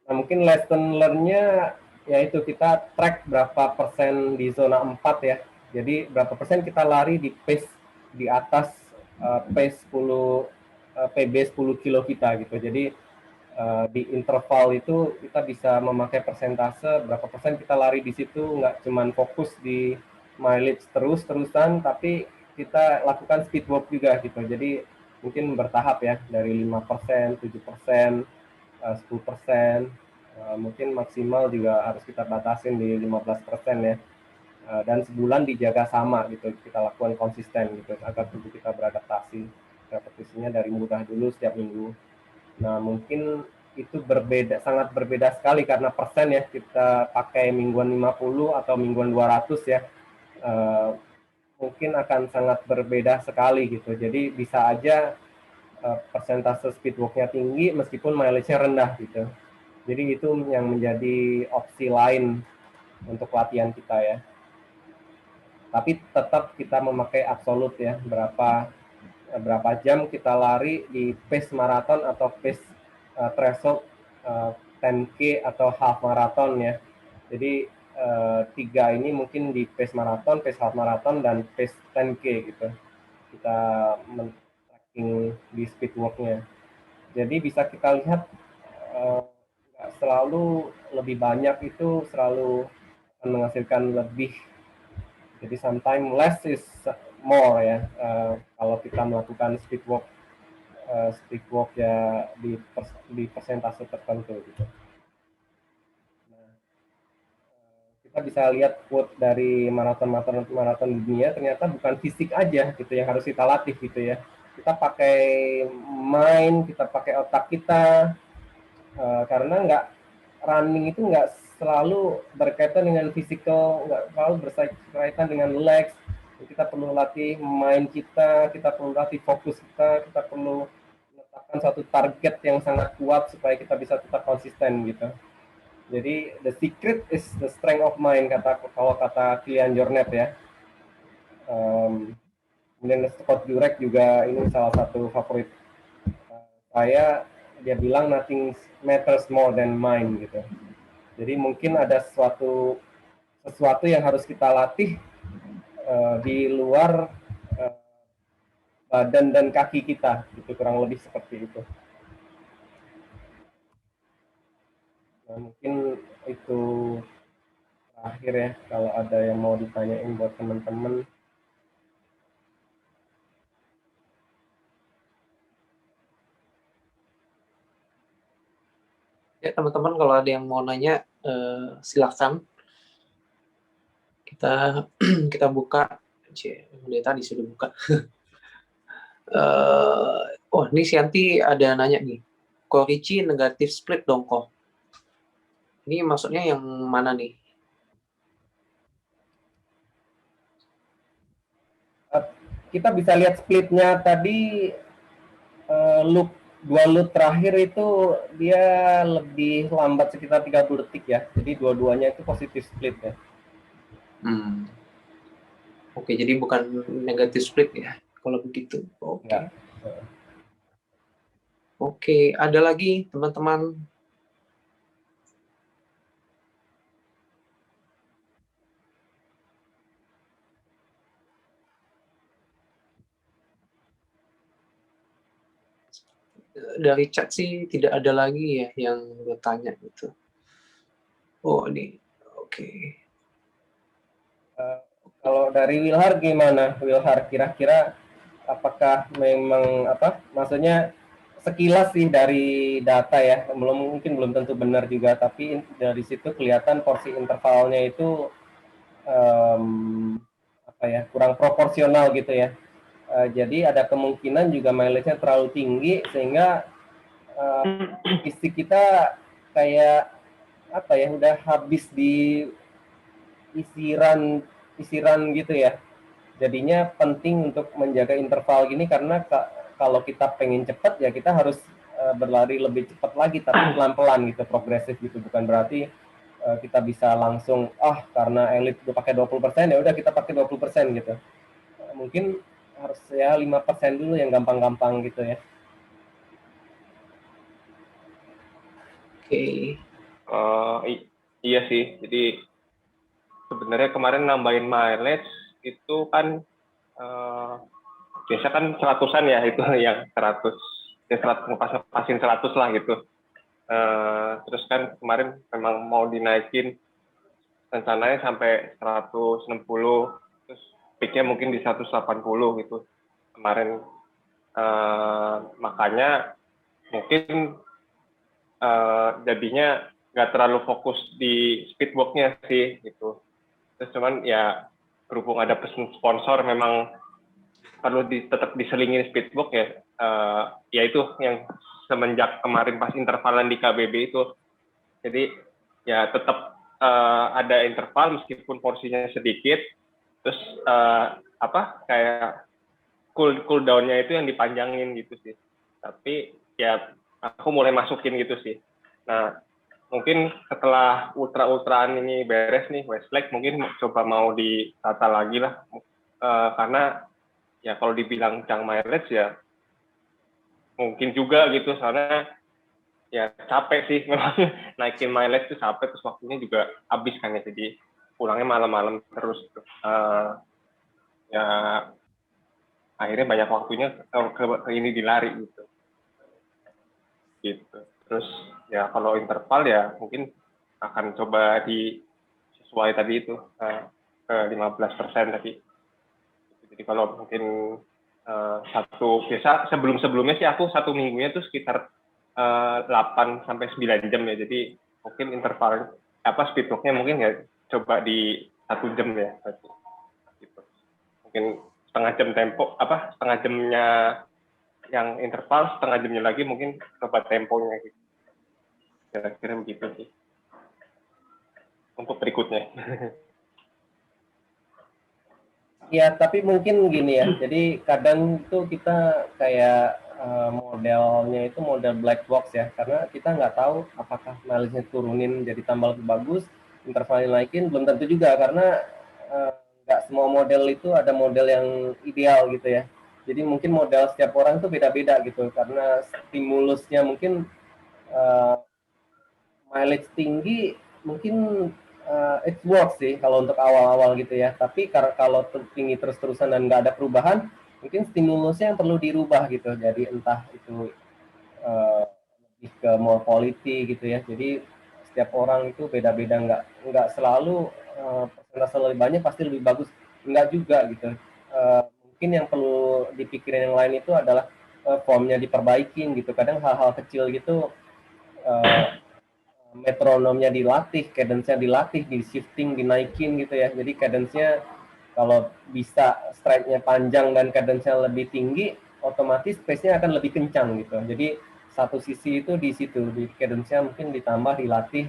Nah, mungkin lesson learn-nya yaitu kita track berapa persen di zona 4 ya. Jadi berapa persen kita lari di pace di atas pace 10 PB 10 kilo kita gitu. Jadi di interval itu kita bisa memakai persentase berapa persen kita lari di situ, nggak cuman fokus di mileage terus-terusan, tapi kita lakukan speed walk juga gitu. Jadi mungkin bertahap ya, dari 5%, 7%, 10%, mungkin maksimal juga harus kita batasin di 15% ya. Dan sebulan dijaga sama gitu, kita lakukan konsisten gitu agar tubuh kita beradaptasi, repetisinya dari mudah dulu setiap minggu. Nah mungkin itu berbeda, sangat berbeda sekali karena persen ya, kita pakai mingguan 50 atau mingguan 200 ya, mungkin akan sangat berbeda sekali gitu. Jadi bisa aja persentase speed walk-nya tinggi meskipun mileage-nya rendah gitu. Jadi itu yang menjadi opsi lain untuk latihan kita ya. Tapi tetap kita memakai absolut ya, berapa jam kita lari di pace maraton atau pace threshold 10K atau half marathon ya. Jadi tiga ini mungkin di pace maraton, pace half marathon, dan pace 10K gitu. Kita tracking di speed walk-nya. Jadi bisa kita lihat selalu lebih banyak itu selalu akan menghasilkan lebih. Jadi sometimes less is more ya. Kalau kita melakukan speed walk ya di persentase tertentu gitu. Nah, kita bisa lihat quote dari maraton dunia, ternyata bukan fisik aja gitu yang harus kita latih gitu ya. Kita pakai mind, kita pakai otak kita, karena running itu nggak selalu berkaitan dengan physical, nggak selalu berkaitan dengan legs. Kita perlu latih mind kita perlu latih fokus kita perlu menetapkan satu target yang sangat kuat supaya kita bisa tetap konsisten gitu. Jadi the secret is the strength of mind, kalau kata Kilian Jornet ya. Kemudian Scott Jurek juga ini salah satu favorit saya, dia bilang nothing matters more than mind gitu. Jadi mungkin ada sesuatu yang harus kita latih di luar badan dan kaki kita, gitu, kurang lebih seperti itu. Nah, mungkin itu terakhir ya, kalau ada yang mau ditanyain buat teman-teman. Ya teman-teman, kalau ada yang mau nanya silakan. Kita buka. Dia tadi sudah buka. Oh, ini Sianti ada nanya nih. Korici negatif split dong kok. Ini maksudnya yang mana nih? Kita bisa lihat splitnya tadi, dua loop terakhir itu dia lebih lambat sekitar 30 detik ya. Jadi dua-duanya itu positif split ya. Oke, jadi bukan negatif split ya kalau begitu. Oke. Ya. Oke, ada lagi teman-teman? Dari chat sih tidak ada lagi ya yang bertanya gitu. Oh, ini. Oke. Kalau dari Wilhar gimana? Wilhar, kira-kira apakah memang maksudnya sekilas sih dari data ya, mungkin belum tentu benar juga, tapi dari situ kelihatan porsi intervalnya itu kurang proporsional gitu ya. Jadi ada kemungkinan juga mileage-nya terlalu tinggi sehingga fisik kita kayak udah habis di isiran gitu ya. Jadinya penting untuk menjaga interval gini, karena kalau kita pengen cepat ya kita harus berlari lebih cepat lagi, tapi pelan-pelan gitu, progresif gitu. Bukan berarti kita bisa langsung karena elit udah pakai 20% ya udah kita pakai 20% gitu. Mungkin harus ya 5% dulu yang gampang-gampang gitu ya. Oke. Iya sih. Jadi sebenarnya kemarin nambahin mileage itu kan biasa kan 100-an ya itu yang 100, ya 100 ngepasin 100 lah gitu. Terus kan kemarin memang mau dinaikin rencananya sampai 160, terus peaknya mungkin di 180 gitu kemarin. Makanya mungkin jadinya nggak terlalu fokus di speedwalk-nya sih gitu. Terus cuman ya berhubung ada pesan sponsor memang perlu tetap diselingin speedwalk ya. Ya itu yang semenjak kemarin pas intervalan di KBB itu. Jadi ya tetap ada interval meskipun porsinya sedikit. Terus kayak cool down-nya itu yang dipanjangin gitu sih. Tapi ya aku mulai masukin gitu sih. Nah, mungkin setelah ultraan ini beres nih, Westlake mungkin coba mau ditata lagi lah. Karena ya kalau dibilang junk mileage ya mungkin juga gitu, soalnya ya capek sih memang naikin mileage itu capek, terus waktunya juga habis kan ya, jadi pulangnya malam-malam terus. Ya akhirnya banyak waktunya ke ini dilari gitu. Terus ya kalau interval ya mungkin akan coba sesuai tadi itu ke 15% tadi. Jadi kalau mungkin biasa sebelumnya sih aku 1 minggunya tuh sekitar 8 sampai 9 jam ya. Jadi mungkin interval speedwalk-nya mungkin ya coba di 1 jam ya. Gitu. Mungkin setengah jamnya yang interval, setengah jamnya lagi mungkin coba temponya gitu. Kira-kira begitu sih untuk berikutnya. Ya, tapi mungkin gini ya. Jadi kadang tuh kita kayak modelnya itu model black box ya, karena kita nggak tahu apakah mileage-nya turunin jadi tambah lebih bagus, intervalnya naikin, belum tentu juga, karena nggak semua model itu ada model yang ideal gitu ya. Jadi mungkin model setiap orang tuh beda-beda gitu, karena stimulusnya mungkin mileage tinggi mungkin it works sih kalau untuk awal-awal gitu ya. Tapi kalau tinggi terus-terusan dan nggak ada perubahan, mungkin stimulusnya yang perlu dirubah gitu. Jadi entah itu lebih ke more quality gitu ya. Jadi setiap orang itu beda-beda, nggak selalu persentase lebih banyak pasti lebih bagus, nggak juga gitu. Mungkin yang perlu dipikirin yang lain itu adalah formnya diperbaikin gitu. Kadang hal-hal kecil gitu metronomnya dilatih, cadence-nya dilatih, di shifting, dinaikin gitu ya. Jadi cadence-nya kalau bisa strike-nya panjang dan cadence-nya lebih tinggi, otomatis pace-nya akan lebih kencang gitu. Jadi satu sisi itu di situ, di cadence-nya mungkin ditambah, dilatih,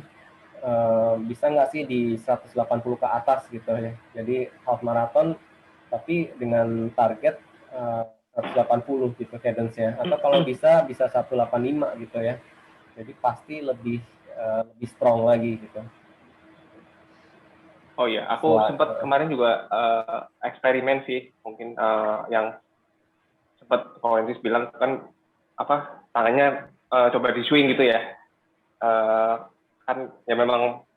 bisa nggak sih di 180 ke atas gitu ya. Jadi half marathon tapi dengan target 180 gitu cadence-nya. Atau kalau bisa 185 gitu ya. Jadi pasti lebih strong lagi gitu. Oh iya, aku sempat kemarin juga eksperimen sih, mungkin yang sempat Kowentis bilang kan tangannya coba di swing gitu ya. Kan ya memang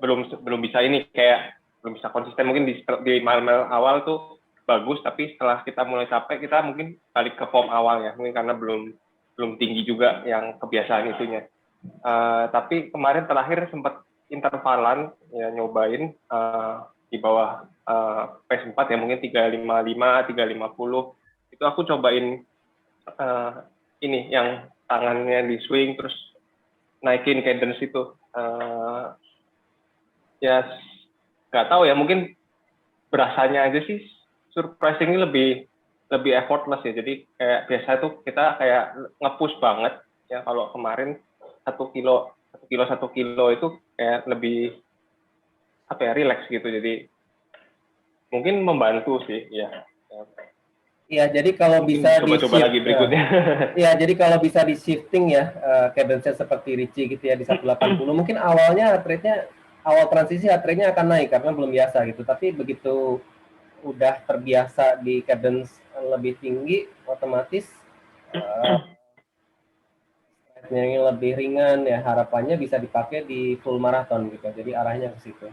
belum bisa ini, kayak belum bisa konsisten, mungkin di mile-mile awal tuh bagus, tapi setelah kita mulai capek kita mungkin balik ke form awal ya, mungkin karena belum tinggi juga yang kebiasaan itunya. Tapi kemarin terakhir sempat intervalan ya, nyobain di bawah pace 4 ya, mungkin 355, 350 itu aku cobain ini yang tangannya di swing terus naikin cadence itu. Ya nggak tahu ya, mungkin berasanya aja sih surprisingly lebih effortless ya. Jadi kayak biasa tuh kita kayak nge-push banget ya, kalau kemarin 1 kilo itu kayak lebih relax gitu. Jadi mungkin membantu sih ya. Iya, jadi kalau mungkin bisa coba lagi berikutnya. Iya, jadi kalau bisa di shifting ya, cadence seperti Richie gitu ya di 180, mungkin awalnya awal transisi heart rate-nya akan naik karena belum biasa gitu. Tapi begitu udah terbiasa di cadence lebih tinggi, otomatis yang lebih ringan ya, harapannya bisa dipakai di full marathon gitu. Jadi arahnya ke situ.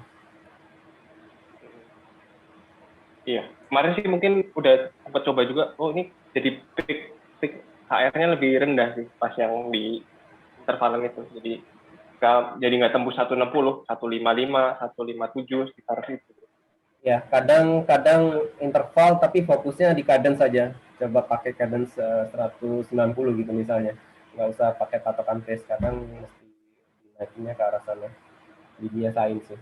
Iya, kemarin sih mungkin udah sempat coba juga. Oh ini jadi peak HR-nya lebih rendah sih pas yang di intervalan itu. Jadi nggak tembus 160, 155, 157 sekitar situ. Ya, kadang interval tapi fokusnya di cadence saja. Coba pakai cadence 190 gitu misalnya. Nggak usah pakai patokan pace, kadang mesti dinaikinnya ke arah sana. Dibiasain sih.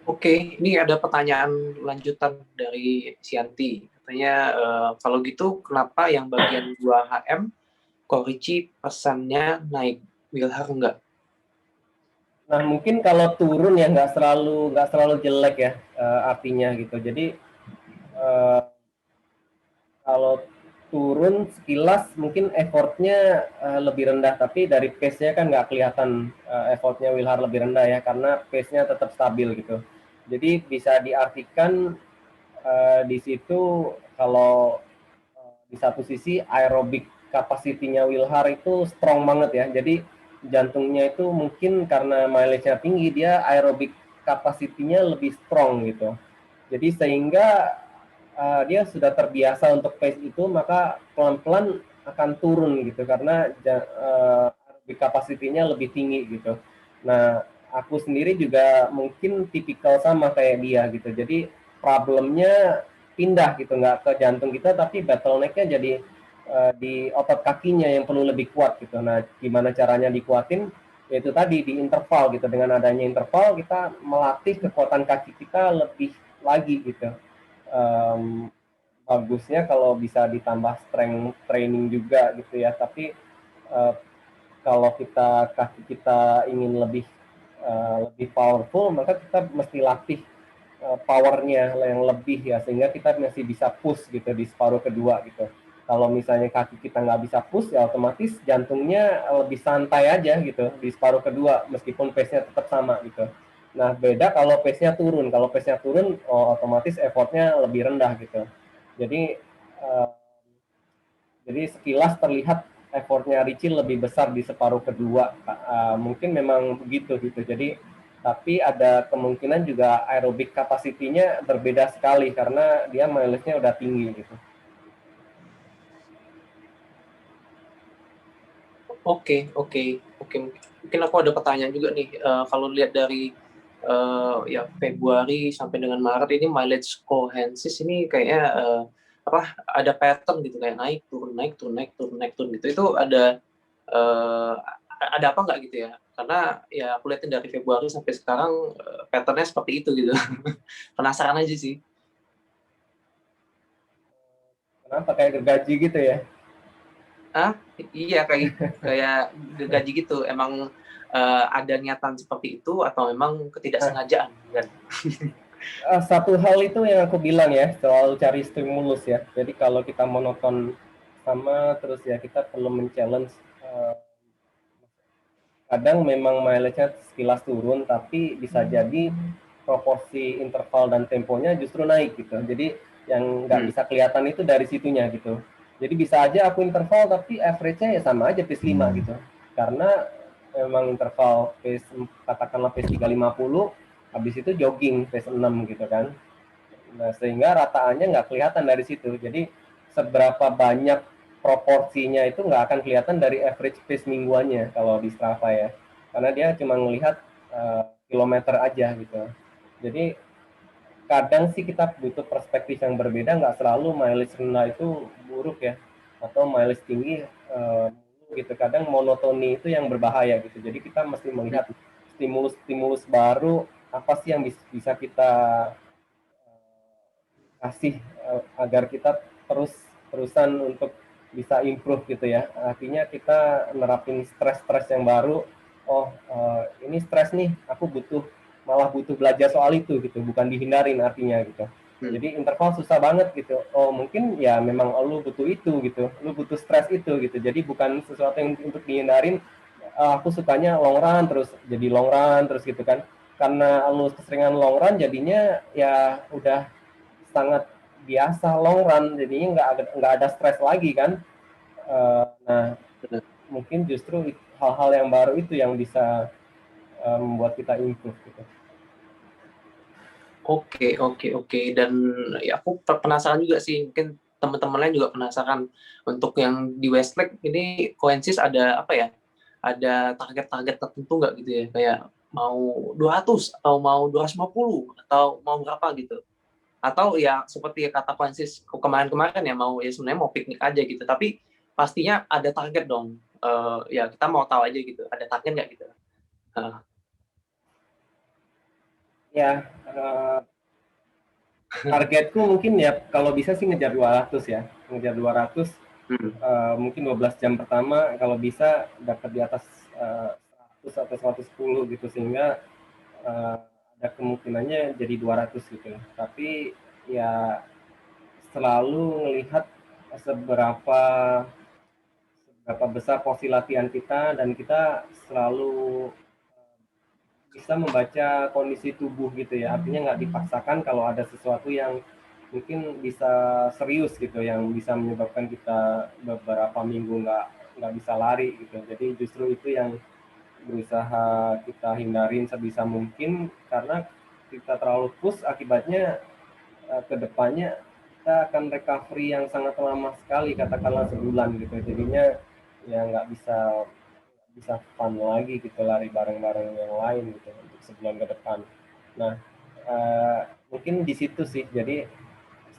Oke, ini ada pertanyaan lanjutan dari Sianti. Katanya, kalau gitu kenapa yang bagian 2HM Korici pesannya naik, Wilhar enggak? Nah, mungkin kalau turun ya nggak selalu jelek ya artinya gitu. Jadi kalau turun sekilas mungkin effortnya lebih rendah, tapi dari pace-nya kan nggak kelihatan effortnya Wilhar lebih rendah ya, karena pace-nya tetap stabil gitu. Jadi bisa diartikan di situ kalau di satu sisi aerobik capacity-nya Wilhar itu strong banget ya. Jadi jantungnya itu mungkin karena mileage-nya tinggi, dia aerobik capacity-nya lebih strong gitu. Jadi sehingga dia sudah terbiasa untuk pace itu, maka pelan-pelan akan turun gitu karena aerobik capacity-nya lebih tinggi gitu. Nah, aku sendiri juga mungkin tipikal sama kayak dia gitu. Jadi problemnya pindah gitu, nggak ke jantung kita, tapi bottleneck-nya jadi di otot kakinya yang perlu lebih kuat gitu. Nah, gimana caranya dikuatin? Yaitu tadi di interval gitu. Dengan adanya interval kita melatih kekuatan kaki kita lebih lagi gitu. Bagusnya kalau bisa ditambah strength training juga gitu ya. Tapi kalau kaki kita ingin lebih powerful, maka kita mesti latih powernya yang lebih ya, sehingga kita masih bisa push gitu di separuh kedua gitu. Kalau misalnya kaki kita nggak bisa push, ya otomatis jantungnya lebih santai aja gitu di separuh kedua, meskipun pace-nya tetap sama gitu. Nah, beda kalau pace-nya turun. Kalau pace-nya turun, otomatis effortnya lebih rendah gitu. Jadi sekilas terlihat effortnya Richie lebih besar di separuh kedua. Mungkin memang begitu gitu. Jadi tapi ada kemungkinan juga aerobik capacity-nya berbeda sekali karena dia mileage-nya udah tinggi gitu. Oke. Mungkin aku ada pertanyaan juga nih. Kalau lihat dari ya Februari sampai dengan Maret ini mileage Cohensis ini kayaknya ada pattern gitu, kayak naik turun gitu. Itu ada apa nggak gitu ya? Karena ya aku lihatin dari Februari sampai sekarang patternnya seperti itu gitu. Penasaran aja sih. Kenapa kayak gergaji gitu ya? Iya, kayak gaji gitu. Emang ada niatan seperti itu atau memang ketidaksengajaan kan? Satu hal itu yang aku bilang ya, selalu cari stimulus ya. Jadi kalau kita monoton sama terus ya, kita perlu men-challenge. Kadang memang mileage-nya sekilas turun, tapi bisa jadi proporsi interval dan temponya justru naik gitu. Jadi yang nggak bisa kelihatan itu dari situnya gitu. Jadi bisa aja aku interval tapi average-nya ya sama aja pace 5 gitu. Karena memang interval pace katakanlah pace 350, habis itu jogging pace 6 gitu kan. Nah, sehingga rataannya nggak kelihatan dari situ. Jadi seberapa banyak proporsinya itu nggak akan kelihatan dari average pace mingguannya kalau di Strava ya. Karena dia cuma melihat kilometer aja gitu. Jadi kadang sih kita butuh perspektif yang berbeda, nggak selalu mileage rendah itu buruk ya, atau mileage tinggi gitu. Kadang monotoni itu yang berbahaya gitu. Jadi kita mesti melihat stimulus baru, apa sih yang bisa kita kasih agar kita terusan untuk bisa improve gitu ya. Artinya kita nerapin stres yang baru. Ini stres nih, aku malah butuh belajar soal itu gitu, bukan dihindarin artinya gitu. Jadi interval susah banget gitu. Mungkin ya memang lu butuh itu gitu, lu butuh stres itu gitu. Jadi bukan sesuatu yang untuk dihindarin. Aku sukanya long run terus, jadi long run terus gitu kan. Karena lu keseringan long run, jadinya ya udah sangat biasa long run, jadinya nggak ada stres lagi kan. Nah, mungkin justru hal-hal yang baru itu yang bisa membuat kita improve gitu. Oke. Dan ya aku penasaran juga sih, mungkin teman-teman lain juga penasaran untuk yang di Westlake ini Coensis ada apa ya? Ada target-target tertentu nggak gitu ya? Kayak mau 200 atau mau 250 atau mau berapa gitu? Atau ya seperti kata Coensis kemarin-kemarin ya mau ya sebenarnya mau piknik aja gitu. Tapi pastinya ada target dong. Ya kita mau tahu aja gitu. Ada target nggak gitu? Uh, Ya, targetku mungkin ya kalau bisa sih ngejar 200 ya. Ngejar 200 mungkin 12 jam pertama kalau bisa dapat di atas 100 atau 110 gitu sehingga ada kemungkinannya jadi 200 gitu. Tapi ya selalu melihat seberapa seberapa besar porsi latihan kita dan kita selalu bisa membaca kondisi tubuh gitu ya. Artinya nggak dipaksakan kalau ada sesuatu yang mungkin bisa serius gitu, yang bisa menyebabkan kita beberapa minggu nggak bisa lari gitu. Jadi justru itu yang berusaha kita hindarin sebisa mungkin karena kita terlalu push akibatnya ke depannya kita akan recovery yang sangat lama sekali katakanlah sebulan gitu. Jadinya ya nggak bisa fun lagi gitu lari bareng-bareng yang lain gitu untuk sebulan ke depan. Nah, mungkin di situ sih. Jadi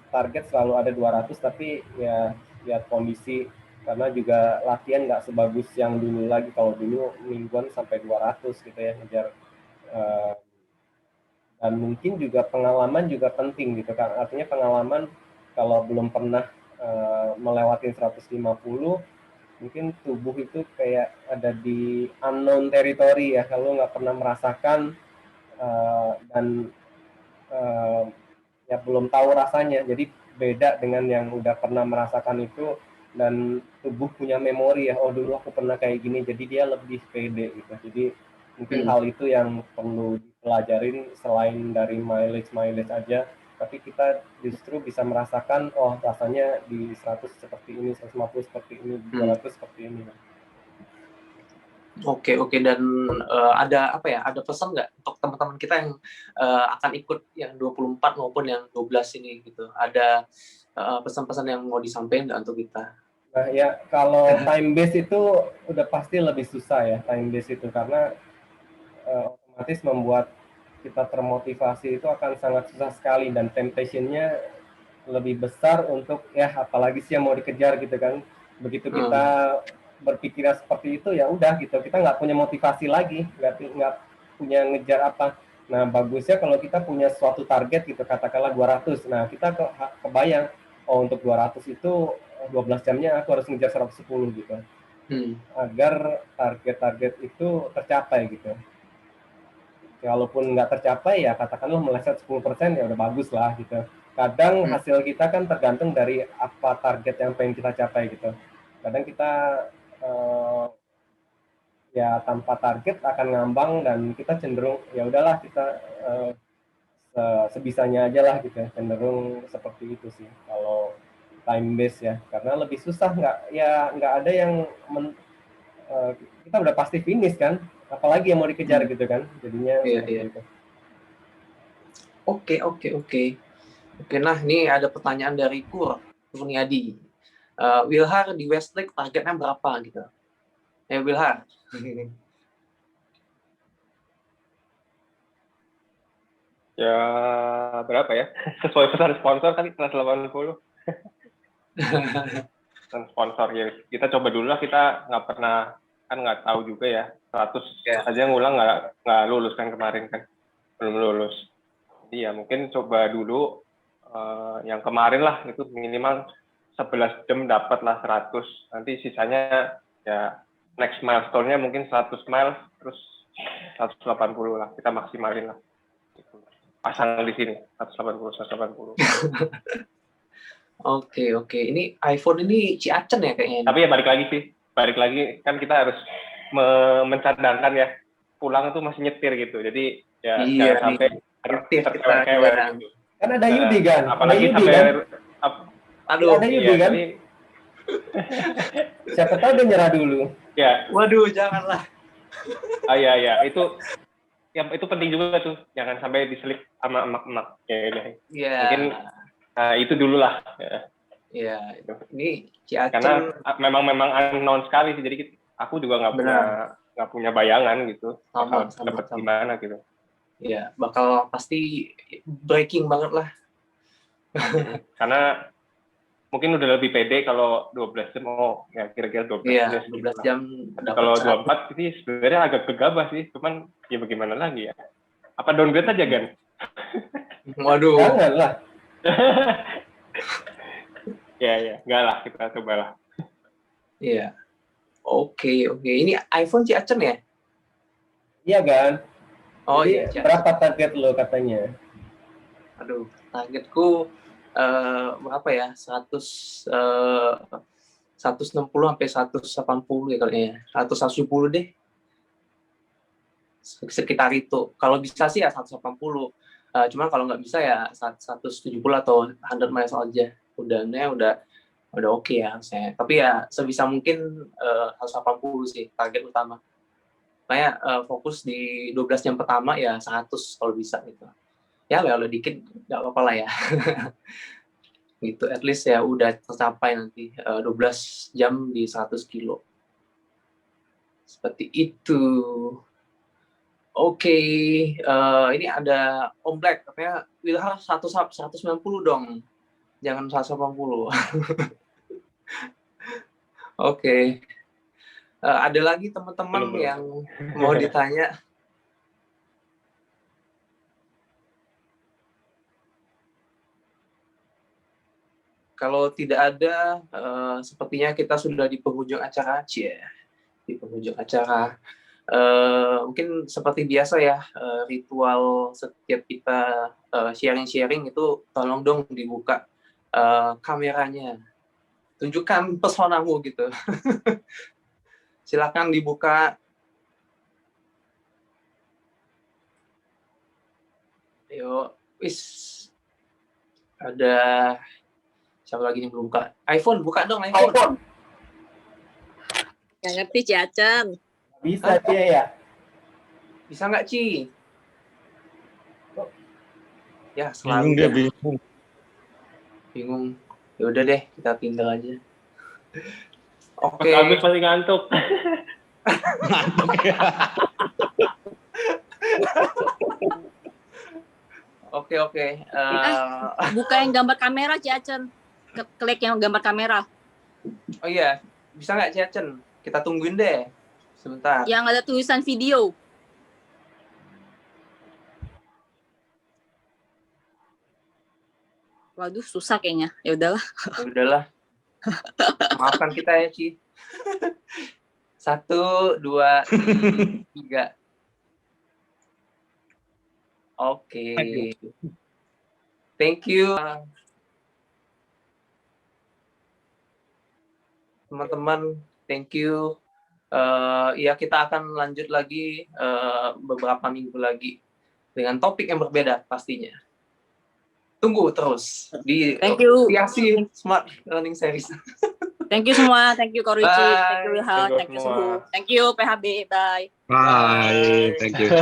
target selalu ada 200 tapi ya lihat kondisi karena juga latihan nggak sebagus yang dulu lagi. Kalau dulu mingguan sampai 200 gitu ya ngejar dan mungkin juga pengalaman juga penting gitu kan. Artinya pengalaman kalau belum pernah melewati 150 mungkin tubuh itu kayak ada di unknown territory ya kalau nggak pernah merasakan dan ya belum tahu rasanya jadi beda dengan yang udah pernah merasakan itu dan tubuh punya memori ya oh dulu aku pernah kayak gini jadi dia lebih pede gitu jadi mungkin hal itu yang perlu dipelajarin selain dari mileage aja tapi kita justru bisa merasakan oh rasanya di 100 seperti ini 150 seperti ini 200 seperti ini. Oke dan ada apa ya? Ada pesan nggak untuk teman-teman kita yang akan ikut yang 24 maupun yang 12 ini gitu? Ada pesan-pesan yang mau disampaikan nggak untuk kita? Nah ya kalau time base itu udah pasti lebih susah ya time base itu karena otomatis membuat kita termotivasi itu akan sangat susah sekali dan temptation-nya lebih besar untuk ya apalagi sih yang mau dikejar gitu kan begitu kita berpikiran seperti itu ya udah gitu kita nggak punya motivasi lagi nggak punya ngejar apa nah bagusnya kalau kita punya suatu target gitu katakanlah 200 nah kita kebayang oh untuk 200 itu 12 jamnya aku harus ngejar 110 gitu agar target-target itu tercapai gitu walaupun nggak tercapai ya katakanlah meleset 10% ya udah bagus lah gitu. Kadang hasil kita kan tergantung dari apa target yang pengen kita capai gitu. Kadang kita ya tanpa target akan ngambang dan kita cenderung ya udahlah kita sebisanya aja lah gitu cenderung seperti itu sih kalau time base ya karena lebih susah nggak ada yang kita udah pasti finish kan apalagi yang mau dikejar gitu kan jadinya Iya. Oke, nah ini ada pertanyaan dari Kurniadi. Wilhar di Westlake targetnya berapa gitu? Wilhar. Ya berapa ya? Sesuai pesan sponsor kan 180. Dan sponsor ya kita coba dulu lah kita nggak pernah kan nggak tahu juga ya 100 aja ngulang nggak lulus kan kemarin kan belum lulus. Jadi ya mungkin coba dulu yang kemarin lah itu minimal 11 jam dapat lah 100 nanti sisanya ya next milestone-nya mungkin 100 miles terus 180 lah kita maksimalin lah pasang di sini 180. Oke. Ini iPhone ini ciacen ya kayaknya. Tapi ya balik lagi kan kita harus mencadangkan ya pulang itu masih nyetir gitu jadi ya jangan sampai terkewel gitu. Kan ada Yudi kan apalagi ada Yudi sampai kan? Ada Yudi kan siapa tahu dia nyerah dulu ya waduh janganlah ya itu ya itu penting juga tuh, jangan sampai diselip sama emak-emak. Iya. Mungkin itu dulu lah. Iya. Ini Karena memang unknown sekali sih, jadi aku juga nggak punya bayangan gitu bakal dapat gimana gitu. Iya, bakal pasti breaking banget lah. Karena mungkin udah lebih pede kalau 12 jam, ya kira-kira 12 iya, jam. 12 jam. Tapi kalau 24 ini sebenarnya agak gegabah sih, cuman ya bagaimana lagi ya. Apa downgrade aja, Gan? Waduh. Janganlah. Ya, enggak lah, kita cobalah. Iya. Oke. Ini iPhone Ciacen ya? Iya kan? Oh jadi, iya. Berapa target lo katanya? Aduh, targetku berapa ya? 160 sampai 180 ya kali ya. 170 deh. Sekitar itu. Kalau bisa sih ya 180. Cuman kalau nggak bisa ya 170 atau 100 miles aja. Udah oke ya saya. Tapi ya sebisa mungkin 180 sih target utama. Makanya fokus di 12 jam pertama ya 100 kalau bisa gitu. Ya kalau dikit nggak apa-apa lah ya. Gitu, at least ya udah tercapai nanti 12 jam di 100 kilo. Seperti itu. Oke, ini ada Om Black, katanya Wilhar 190 dong. Jangan 180. Oke. Ada lagi teman-teman yang mau ditanya? Kalau tidak ada, sepertinya kita sudah di penghujung acara, di penghujung acara. Mungkin seperti biasa ya, ritual setiap kita sharing-sharing itu tolong dong dibuka kameranya. Tunjukkan pesonamu gitu. Silakan dibuka. Yuk, ada siapa lagi yang belum buka? iPhone, buka dong iPhone. Nggak ngerti, Ciacen. Bisa dia ya? Bisa nggak, Ci? Ya, bingung dia bingung. Bingung. Ya udah deh, kita tinggal aja. Oke. Mas Agus pasti ngantuk. Ngantuk ya. Oke. Buka yang gambar kamera, Ciacen. Klik yang gambar kamera. Oh iya, bisa nggak Ciacen? Kita tungguin deh. Sebentar. Yang ada tulisan video. Waduh, susah kayaknya. Ya udahlah. Maafkan kita ya, Ci. 1, 2, 3. Oke. Thank you. Teman-teman, thank you. Ya, kita akan lanjut lagi beberapa minggu lagi dengan topik yang berbeda pastinya. Tunggu terus di TRC Smart Learning Series. Thank you semua. Thank you Korici. Thank you Wilhar. Thank you Suhu. Thank you PHB. Bye. Bye. Thank you.